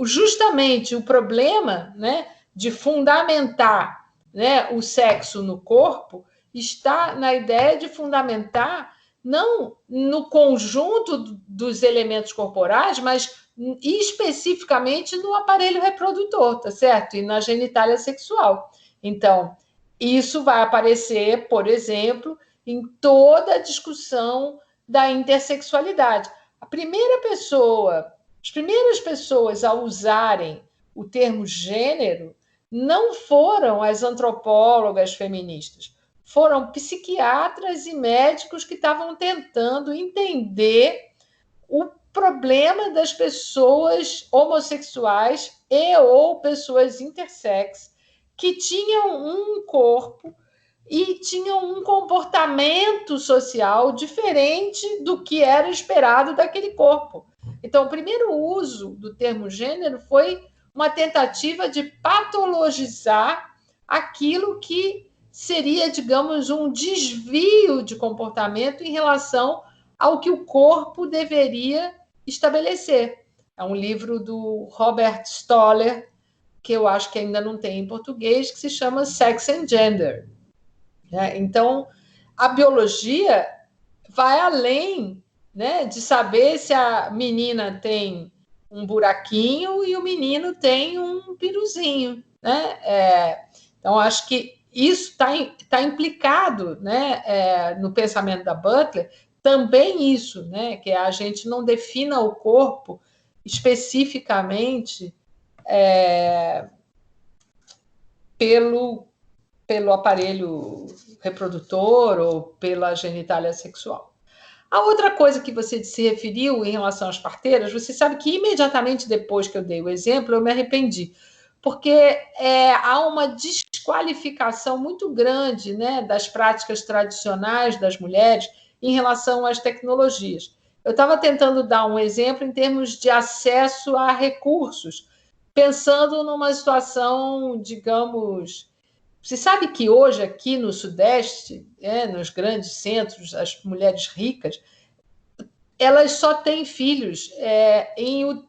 justamente o problema, né, de fundamentar, né, o sexo no corpo está na ideia de fundamentar não no conjunto dos elementos corporais, mas especificamente no aparelho reprodutor, tá certo? E na genitália sexual. Então, isso vai aparecer, por exemplo, em toda a discussão da intersexualidade. As primeiras pessoas a usarem o termo gênero não foram as antropólogas feministas, foram psiquiatras e médicos que estavam tentando entender o problema das pessoas homossexuais e ou pessoas intersex que tinham um corpo e tinham um comportamento social diferente do que era esperado daquele corpo. Então, o primeiro uso do termo gênero foi uma tentativa de patologizar aquilo que seria, digamos, um desvio de comportamento em relação ao que o corpo deveria estabelecer. É um livro do Robert Stoller, que eu acho que ainda não tem em português, que se chama Sex and Gender. Então, a biologia vai além, né, de saber se a menina tem um buraquinho e o menino tem um piruzinho, né? Então, acho que isso tá implicado, né, no pensamento da Butler, também isso, né, que a gente não defina o corpo especificamente pelo aparelho reprodutor ou pela genitália sexual. A outra coisa que você se referiu em relação às parteiras, você sabe que imediatamente depois que eu dei o exemplo, eu me arrependi, porque há uma desqualificação muito grande, né, das práticas tradicionais das mulheres em relação às tecnologias. Eu estava tentando dar um exemplo em termos de acesso a recursos, pensando numa situação, digamos... Você sabe que hoje aqui no Sudeste, nos grandes centros, as mulheres ricas, elas só têm filhos em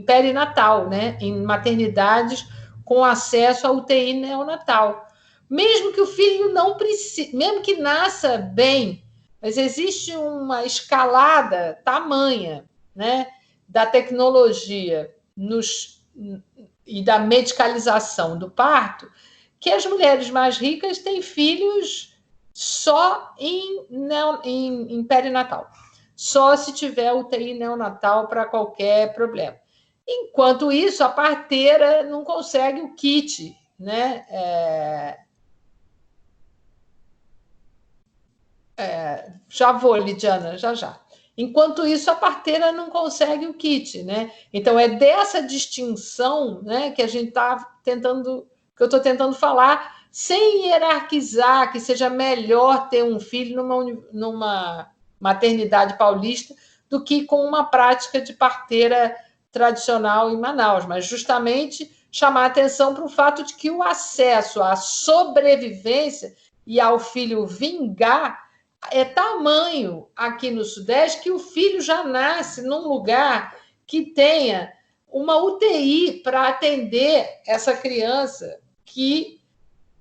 perinatal, né? Em maternidades com acesso à UTI neonatal. Mesmo que o filho não precise, mesmo que nasça bem, mas existe uma escalada tamanha, né, da tecnologia e da medicalização do parto, que as mulheres mais ricas têm filhos só em perinatal, só se tiver UTI neonatal para qualquer problema. Enquanto isso, a parteira não consegue o kit, né? Já vou, Lidiana, já. Enquanto isso, a parteira não consegue o kit, né? Então, é dessa distinção, né, que a gente está tentando, que eu estou tentando falar, sem hierarquizar, que seja melhor ter um filho numa maternidade paulista do que com uma prática de parteira tradicional em Manaus, mas justamente chamar a atenção para o fato de que o acesso à sobrevivência e ao filho vingar é tamanho aqui no Sudeste que o filho já nasce num lugar que tenha uma UTI para atender essa criança que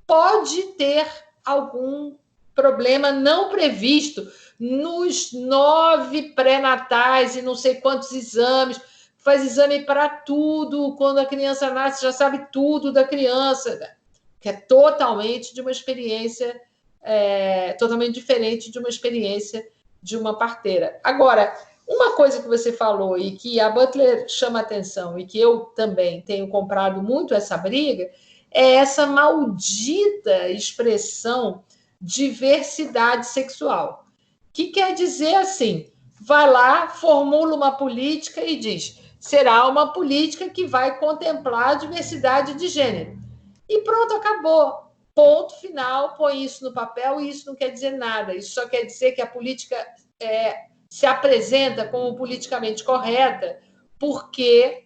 pode ter algum problema não previsto nos 9 pré-natais e não sei quantos exames, faz exame para tudo, quando a criança nasce já sabe tudo da criança, que é totalmente de uma experiência totalmente diferente de uma experiência de uma parteira. Agora, uma coisa que você falou e que a Butler chama atenção e que eu também tenho comprado muito essa briga é essa maldita expressão diversidade sexual, que quer dizer assim, vai lá, formula uma política e diz, será uma política que vai contemplar a diversidade de gênero. E pronto, acabou. Ponto final, põe isso no papel e isso não quer dizer nada. Isso só quer dizer que a política se apresenta como politicamente correta porque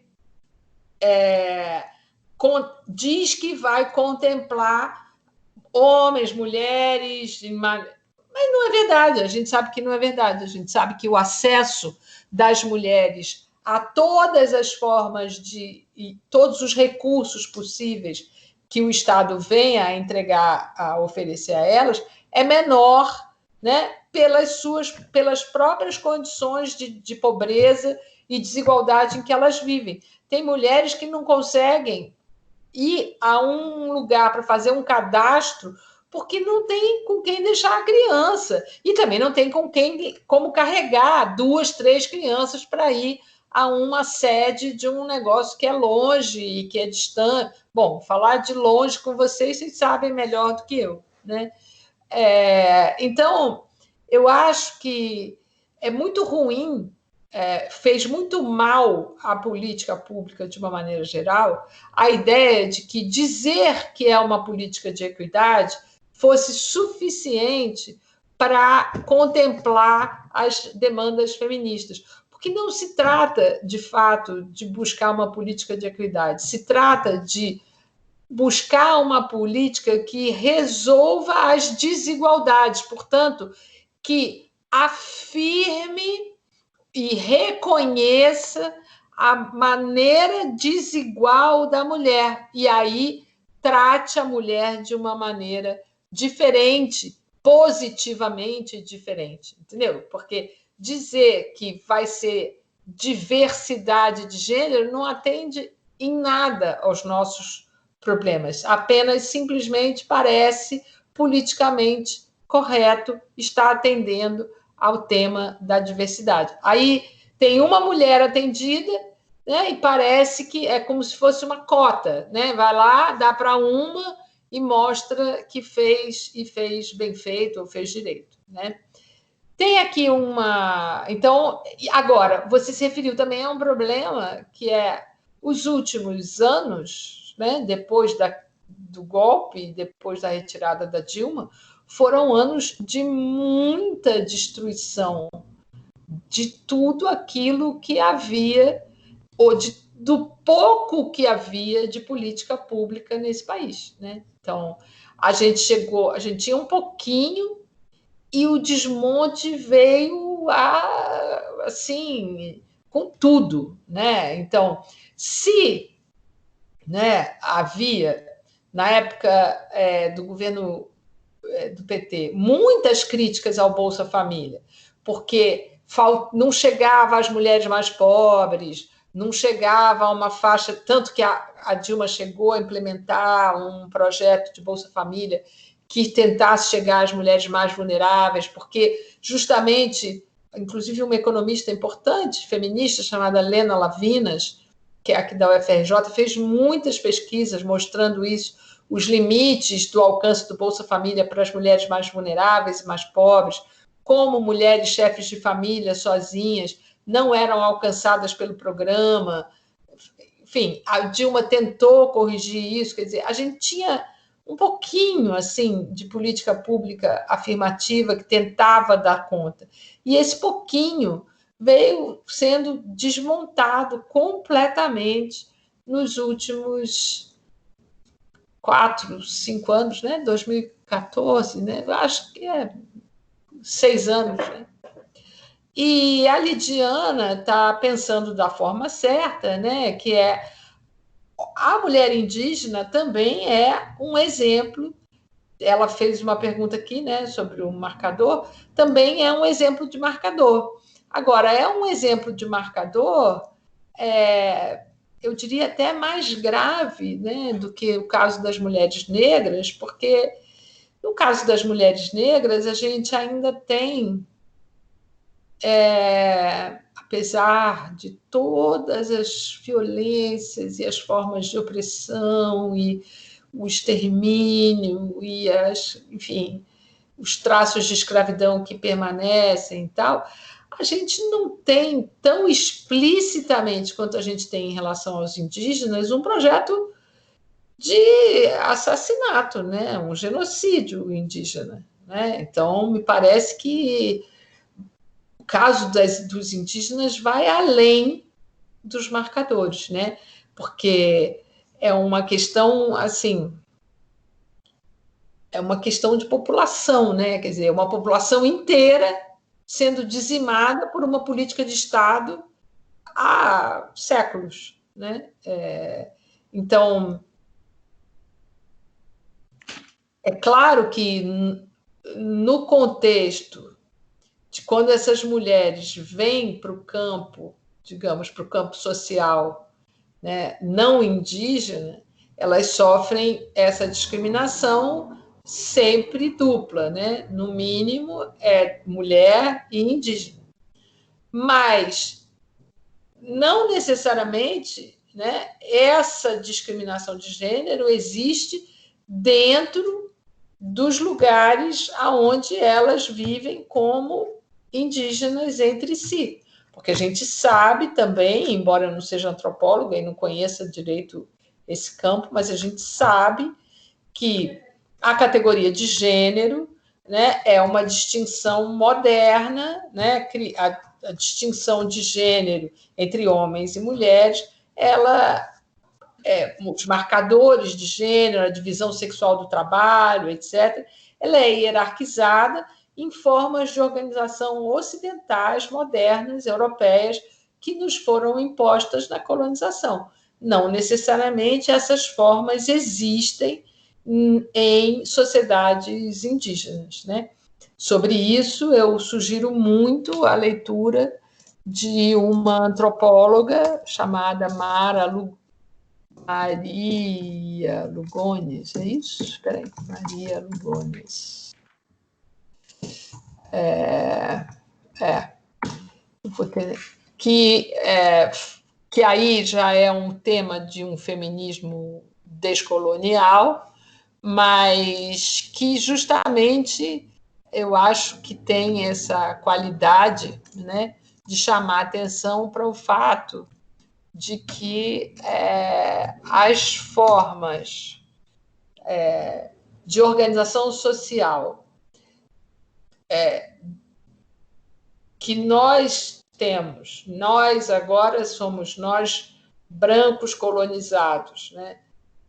diz que vai contemplar homens, mulheres, mas não é verdade. A gente sabe que não é verdade. A gente sabe que o acesso das mulheres a todas as formas e todos os recursos possíveis que o Estado venha a entregar, a oferecer a elas, é menor, né, pelas próprias condições de pobreza e desigualdade em que elas vivem. Tem mulheres que não conseguem ir a um lugar para fazer um cadastro porque não tem com quem deixar a criança e também não tem como carregar 2, 3 crianças para ir a uma sede de um negócio que é longe e que é distante. Bom, falar de longe com vocês sabem melhor do que eu, né? Então, eu acho que é muito ruim, fez muito mal à política pública de uma maneira geral, a ideia de que dizer que é uma política de equidade fosse suficiente para contemplar as demandas feministas. Porque não se trata, de fato, de buscar uma política de equidade, se trata de buscar uma política que resolva as desigualdades, portanto, que afirme e reconheça a maneira desigual da mulher, e aí trate a mulher de uma maneira diferente, positivamente diferente, entendeu? Porque dizer que vai ser diversidade de gênero não atende em nada aos nossos problemas, apenas simplesmente parece politicamente correto, está atendendo ao tema da diversidade. Aí tem uma mulher atendida, né, e parece que é como se fosse uma cota, né? Vai lá, dá para uma e mostra que fez, e fez bem feito, ou fez direito, né? Tem aqui uma... Então, agora, você se referiu também a um problema que é os últimos anos, né, depois do golpe, depois da retirada da Dilma, foram anos de muita destruição de tudo aquilo que havia, ou do pouco que havia de política pública nesse país, né? Então, a gente tinha um pouquinho e o desmonte veio assim, com tudo, né? Então, se, né, havia, na época do governo do PT, muitas críticas ao Bolsa Família, porque não chegava às mulheres mais pobres, não chegava a uma faixa, tanto que a Dilma chegou a implementar um projeto de Bolsa Família que tentasse chegar às mulheres mais vulneráveis, porque justamente, inclusive uma economista importante, feminista, chamada Lena Lavinas, que é aqui da UFRJ, fez muitas pesquisas mostrando isso, os limites do alcance do Bolsa Família para as mulheres mais vulneráveis e mais pobres, como mulheres chefes de família sozinhas não eram alcançadas pelo programa. Enfim, a Dilma tentou corrigir isso, quer dizer, a gente tinha um pouquinho assim de política pública afirmativa que tentava dar conta. E esse pouquinho veio sendo desmontado completamente nos últimos 4, 5 anos, né? 2014, né? Eu acho que 6 anos, né? E a Lidiana está pensando da forma certa, né? Que a mulher indígena também é um exemplo. Ela fez uma pergunta aqui, né, sobre o marcador, também é um exemplo de marcador. Agora, é um exemplo de marcador, eu diria até mais grave, né, do que o caso das mulheres negras, porque no caso das mulheres negras, a gente ainda tem, apesar de todas as violências e as formas de opressão e o extermínio e enfim, os traços de escravidão que permanecem e tal, a gente não tem tão explicitamente quanto a gente tem em relação aos indígenas um projeto de assassinato, né? Um genocídio indígena, né? Então, me parece que o caso dos indígenas vai além dos marcadores, né? Porque é uma questão, assim, é uma questão de população, né? Quer dizer, uma população inteira sendo dizimada por uma política de Estado há séculos, né? Então, é claro que no contexto de quando essas mulheres vêm para o campo, digamos, para o campo social, né, não indígena, elas sofrem essa discriminação sempre dupla, né? No mínimo, é mulher e indígena. Mas não necessariamente, né, essa discriminação de gênero existe dentro dos lugares aonde elas vivem como indígenas entre si. Porque a gente sabe também, embora eu não seja antropóloga e não conheça direito esse campo, mas a gente sabe que a categoria de gênero, né, é uma distinção moderna, né, a distinção de gênero entre homens e mulheres, os marcadores de gênero, a divisão sexual do trabalho, etc., ela é hierarquizada em formas de organização ocidentais, modernas, europeias, que nos foram impostas na colonização. Não necessariamente essas formas existem em sociedades indígenas, né? Sobre isso, eu sugiro muito a leitura de uma antropóloga chamada Maria Lugones, é isso? Espera aí, Maria Lugones. Que aí já é um tema de um feminismo descolonial, mas que justamente eu acho que tem essa qualidade, né, de chamar atenção para o fato de que as formas de organização social que nós temos, nós agora somos nós brancos colonizados, né?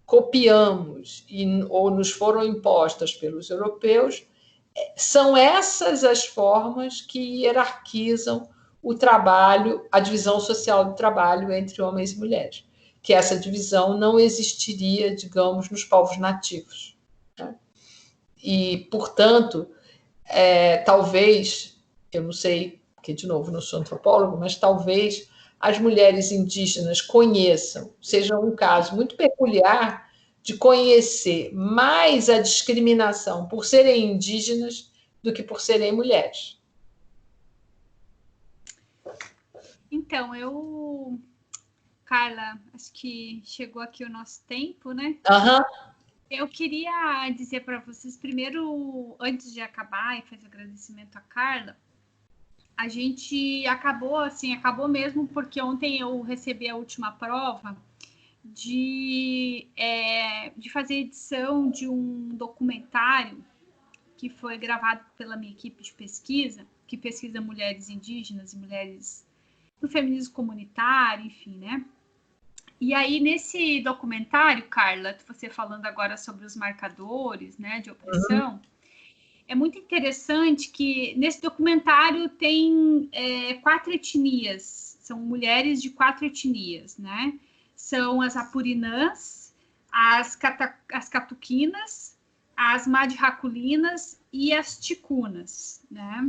Copiamos ou nos foram impostas pelos europeus, são essas as formas que hierarquizam o trabalho, a divisão social do trabalho entre homens e mulheres, que essa divisão não existiria, digamos, nos povos nativos, né? E, portanto, talvez, eu não sei, porque, de novo, não sou antropólogo, mas talvez as mulheres indígenas conheçam, seja um caso muito peculiar de conhecer mais a discriminação por serem indígenas do que por serem mulheres. Então, Carla, acho que chegou aqui o nosso tempo, né? Eu queria dizer para vocês, primeiro, antes de acabar e fazer agradecimento à Carla, a gente acabou mesmo porque ontem eu recebi a última prova de fazer edição de um documentário que foi gravado pela minha equipe de pesquisa, que pesquisa mulheres indígenas e mulheres no feminismo comunitário, enfim, né? E aí, nesse documentário, Carla, você falando agora sobre os marcadores, né, de opressão, é muito interessante que nesse documentário tem 4 etnias, são mulheres de 4 etnias, né? São as apurinãs, as catuquinas, as madhaculinas e as ticunas, né?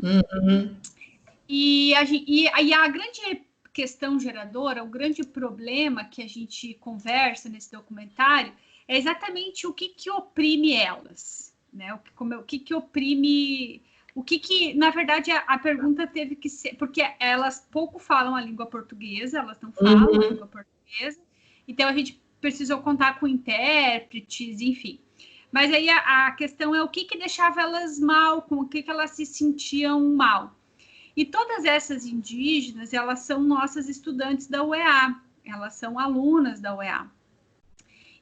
E a grande questão geradora, o grande problema que a gente conversa nesse documentário é exatamente o que oprime elas, né? O que oprime, na verdade, a pergunta teve que ser, porque elas pouco falam a língua portuguesa, elas não falam a língua portuguesa, então a gente precisou contar com intérpretes, enfim. Mas aí a questão é o que deixava elas mal, com o que elas se sentiam mal. E todas essas indígenas, elas são nossas estudantes da UEA, elas são alunas da UEA.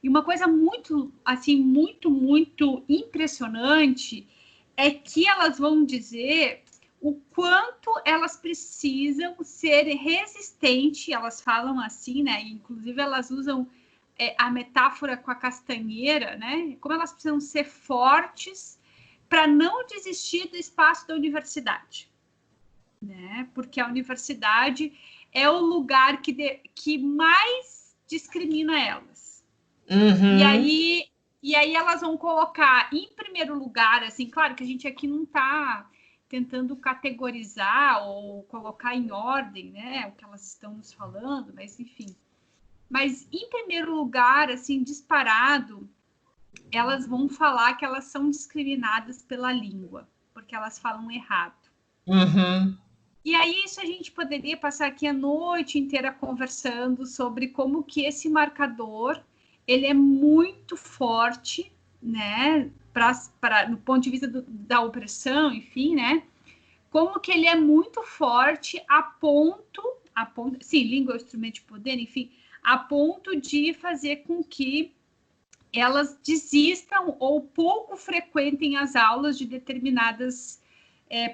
E uma coisa muito, assim, muito impressionante é que elas vão dizer o quanto elas precisam ser resistentes, elas falam assim, né? Inclusive elas usam a metáfora com a castanheira, né? Como elas precisam ser fortes para não desistir do espaço da universidade, né? Porque a universidade é o lugar que mais discrimina elas. E aí elas vão colocar em primeiro lugar, assim, claro que a gente aqui não está tentando categorizar ou colocar em ordem, né, o que elas estão nos falando, mas enfim. Mas em primeiro lugar, assim, disparado, elas vão falar que elas são discriminadas pela língua, porque elas falam errado. E aí isso a gente poderia passar aqui a noite inteira conversando sobre como que esse marcador ele é muito forte, né, no ponto de vista da opressão, enfim, né, como que ele é muito forte a ponto, sim, língua é o instrumento de poder, enfim, a ponto de fazer com que elas desistam ou pouco frequentem as aulas de determinadas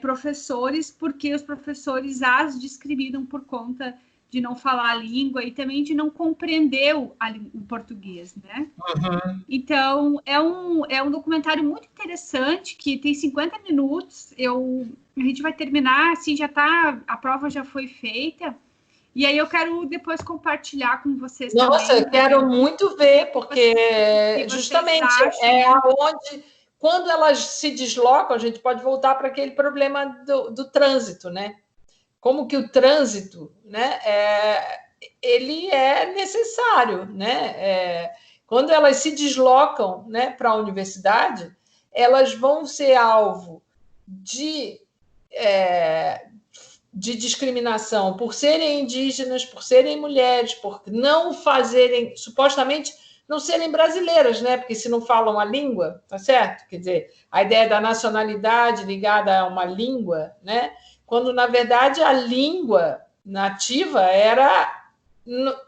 professores, porque os professores as discriminam por conta de não falar a língua e também de não compreender o português, né? Uhum. Então, é um documentário muito interessante, que tem 50 minutos, a gente vai terminar, assim, a prova já foi feita, e aí eu quero depois compartilhar com vocês também. Nossa, eu quero muito ver, porque justamente é onde, quando elas se deslocam, a gente pode voltar para aquele problema do trânsito, né? Como que o trânsito, né, ele é necessário, né? Quando elas se deslocam, né, para a universidade, elas vão ser alvo de discriminação por serem indígenas, por serem mulheres, por não fazerem, supostamente, não serem brasileiras, né? Porque se não falam a língua, tá certo? Quer dizer, a ideia da nacionalidade ligada a uma língua, né? Quando, na verdade, a língua nativa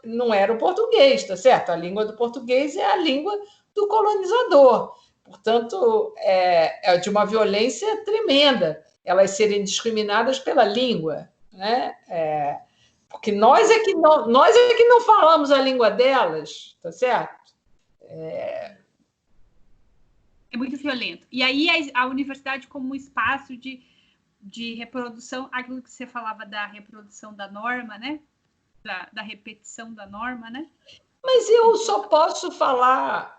não era o português, tá certo? A língua do português é a língua do colonizador. Portanto, é de uma violência tremenda elas serem discriminadas pela língua, né? Porque nós é que não falamos a língua delas, tá certo? É muito violento. E aí a universidade como um espaço de reprodução, aquilo que você falava da reprodução da norma, né? Da repetição da norma, né? Mas eu só posso falar,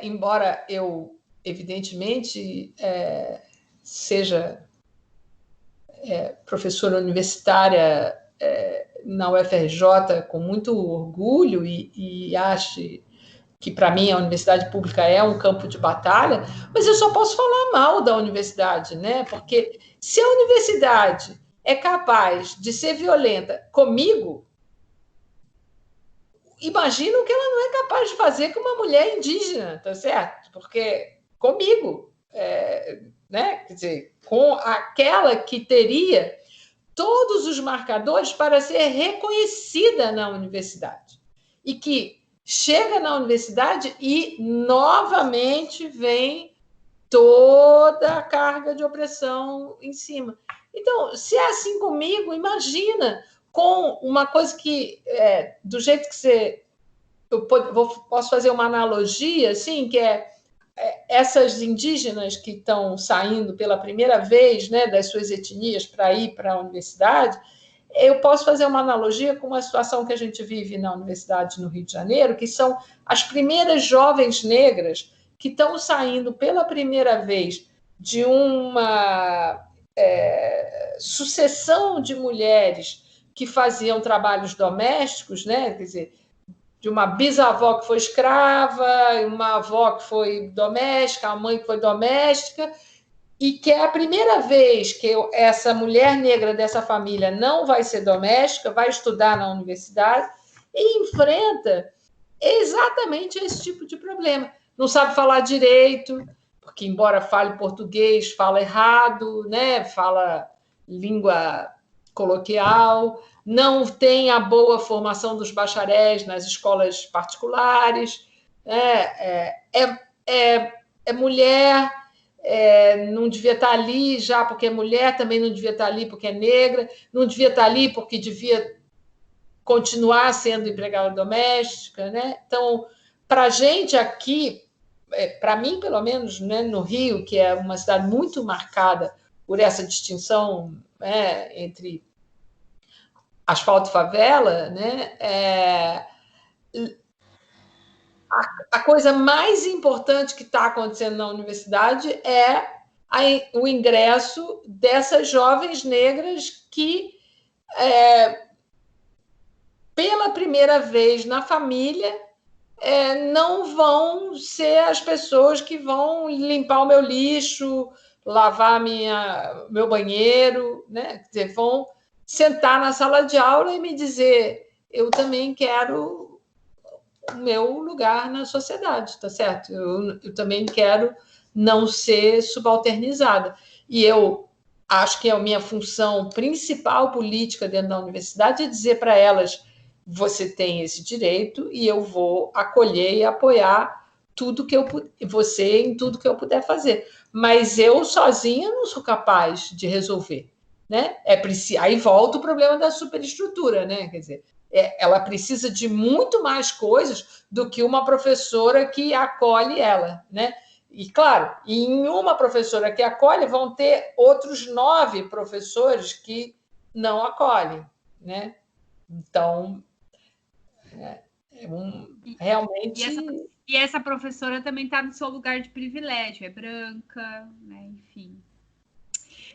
embora eu, evidentemente, seja professora universitária na UFRJ com muito orgulho e ache que, para mim, a universidade pública é um campo de batalha, mas eu só posso falar mal da universidade, né? Porque se a universidade é capaz de ser violenta comigo, imagino que ela não é capaz de fazer com uma mulher indígena, tá certo? Porque comigo, né? Quer dizer, com aquela que teria todos os marcadores para ser reconhecida na universidade e que chega na universidade e novamente vem toda a carga de opressão em cima. Então, se é assim comigo, imagina com uma coisa que, do jeito que você... posso fazer uma analogia, assim, que essas indígenas que estão saindo pela primeira vez, né, das suas etnias para ir para a universidade, eu posso fazer uma analogia com uma situação que a gente vive na universidade no Rio de Janeiro, que são as primeiras jovens negras que estão saindo pela primeira vez de uma sucessão de mulheres que faziam trabalhos domésticos, né? Quer dizer, de uma bisavó que foi escrava, uma avó que foi doméstica, a mãe que foi doméstica, e que é a primeira vez que essa mulher negra dessa família não vai ser doméstica, vai estudar na universidade e enfrenta exatamente esse tipo de problema. Não sabe falar direito, porque, embora fale português, fala errado, né? Fala língua coloquial, não tem a boa formação dos bacharéis nas escolas particulares, é mulher, não devia estar ali já porque é mulher, também não devia estar ali porque é negra, não devia estar ali porque devia continuar sendo empregada doméstica, né? Então, para a gente aqui, para mim, pelo menos, né, no Rio, que é uma cidade muito marcada por essa distinção, né, entre asfalto e favela, né, a coisa mais importante que está acontecendo na universidade é o ingresso dessas jovens negras que, pela primeira vez na família, não vão ser as pessoas que vão limpar o meu lixo, lavar meu banheiro, né? Quer dizer, vão sentar na sala de aula e me dizer: eu também quero o meu lugar na sociedade, tá certo? Eu também quero não ser subalternizada. E eu acho que a minha função principal política dentro da universidade é dizer para elas: você tem esse direito e eu vou acolher e apoiar tudo que você em tudo que eu puder fazer. Mas eu sozinha não sou capaz de resolver, né? Aí volta o problema da superestrutura, né? Quer dizer, ela precisa de muito mais coisas do que uma professora que acolhe ela, né? E, claro, em uma professora que acolhe, vão ter outros 9 professores que não acolhem, né? Então, realmente... E essa professora também está no seu lugar de privilégio, é branca, né? Enfim.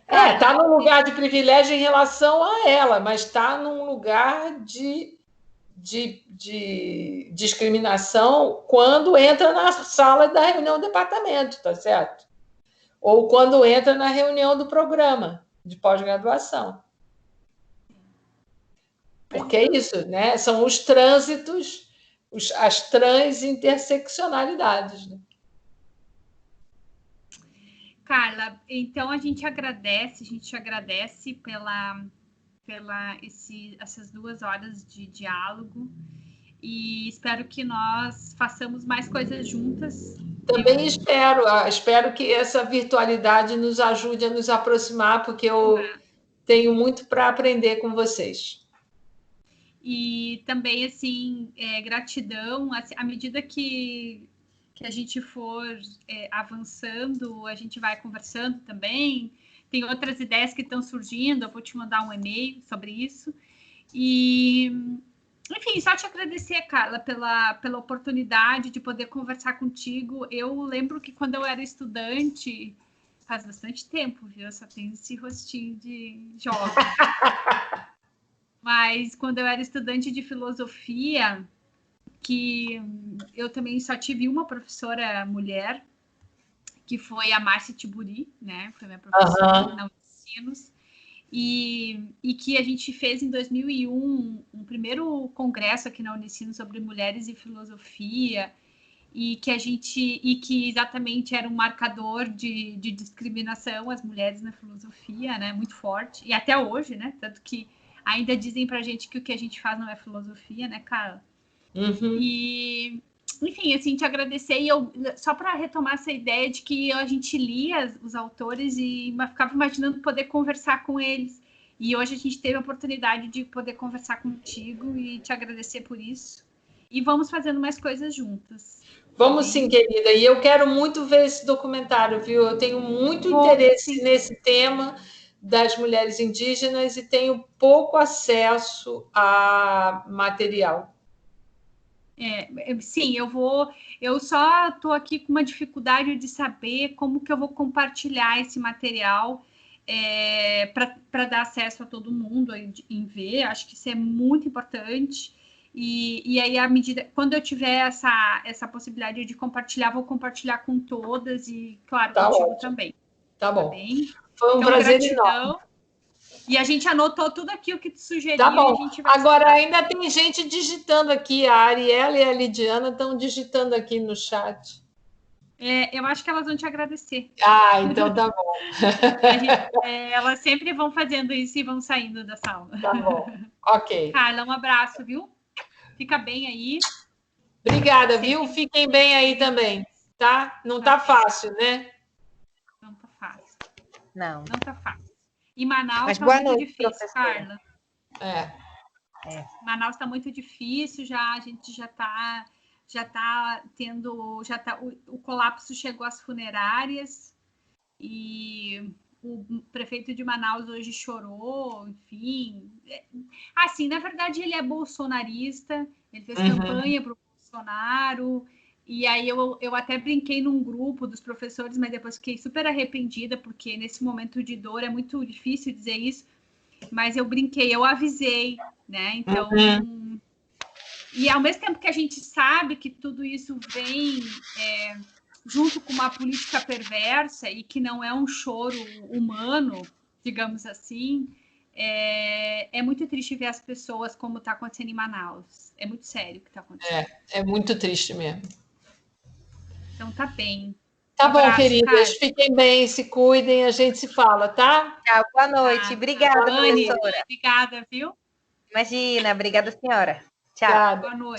Está num lugar de privilégio em relação a ela, mas está num lugar de discriminação quando entra na sala da reunião do departamento, tá certo? Ou quando entra na reunião do programa de pós-graduação. Porque é isso, né? São os trânsitos, as transinterseccionalidades. Né? Carla, então a gente agradece essas 2 horas de diálogo e espero que nós façamos mais coisas juntas. Também espero que essa virtualidade nos ajude a nos aproximar, porque eu tenho muito para aprender com vocês. E também, assim, gratidão, assim, à medida que a gente for avançando, a gente vai conversando também. Tem outras ideias que estão surgindo, eu vou te mandar um e-mail sobre isso. E, enfim, só te agradecer, Carla, pela oportunidade de poder conversar contigo. Eu lembro que quando eu era estudante, faz bastante tempo, viu? Eu só tenho esse rostinho de jovem. Mas quando eu era estudante de filosofia, que eu também só tive uma professora mulher, que foi a Márcia Tiburi, né? Foi minha professora na Unicinos. E que a gente fez em 2001 um primeiro congresso aqui na Unicinos sobre mulheres e filosofia, e que exatamente era um marcador de discriminação às mulheres na filosofia, né? Muito forte, e até hoje, né? Tanto que ainda dizem pra gente que o que a gente faz não é filosofia, né, Carla? Uhum. E, enfim, assim, te agradecer. E eu, só para retomar essa ideia de que a gente lia os autores e ficava imaginando poder conversar com eles. E hoje a gente teve a oportunidade de poder conversar contigo e te agradecer por isso. E vamos fazendo mais coisas juntas. Vamos sim, querida. E eu quero muito ver esse documentário, viu? Eu tenho muito interesse nesse tema das mulheres indígenas e tenho pouco acesso a material. Sim, eu só estou aqui com uma dificuldade de saber como que eu vou compartilhar esse material para dar acesso a todo mundo em ver. Acho que isso é muito importante. E aí, à medida, quando eu tiver essa possibilidade de compartilhar, vou compartilhar com todas e, claro, contigo ótimo. Também. Tá bom. Foi um prazer enorme. E a gente anotou tudo aqui o que tu sugeriu. Tá bom. E a gente vai agora, ainda tem gente digitando aqui. A Ariela e a Lidiana estão digitando aqui no chat. Eu acho que elas vão te agradecer. Então tá bom. Elas sempre vão fazendo isso e vão saindo da sala. Tá bom. Ok. Carla, um abraço, viu? Fica bem aí. Obrigada, viu? Fiquem bem aí também, tá? Não tá fácil, né? Não tá fácil. Não tá fácil. E Manaus tá muito difícil, professora. Carla. Manaus tá muito difícil, a gente já tá tendo, o colapso chegou às funerárias e o prefeito de Manaus hoje chorou, enfim. Assim, na verdade, ele é bolsonarista, ele fez campanha para o Bolsonaro, e aí eu até brinquei num grupo dos professores, mas depois fiquei super arrependida, porque nesse momento de dor é muito difícil dizer isso, mas eu brinquei, eu avisei, né? Então, e ao mesmo tempo que a gente sabe que tudo isso vem junto com uma política perversa e que não é um choro humano, digamos assim, é muito triste ver as pessoas como está acontecendo em Manaus. É muito sério o que está acontecendo. É muito triste mesmo. Então tá bem. Tá bom, queridas. Fiquem bem, se cuidem, a gente se fala, tá? Tchau, boa noite. Obrigada, Anne, professora. obrigada, viu? Imagina, obrigada, senhora. Tchau. Obrigada. Boa noite.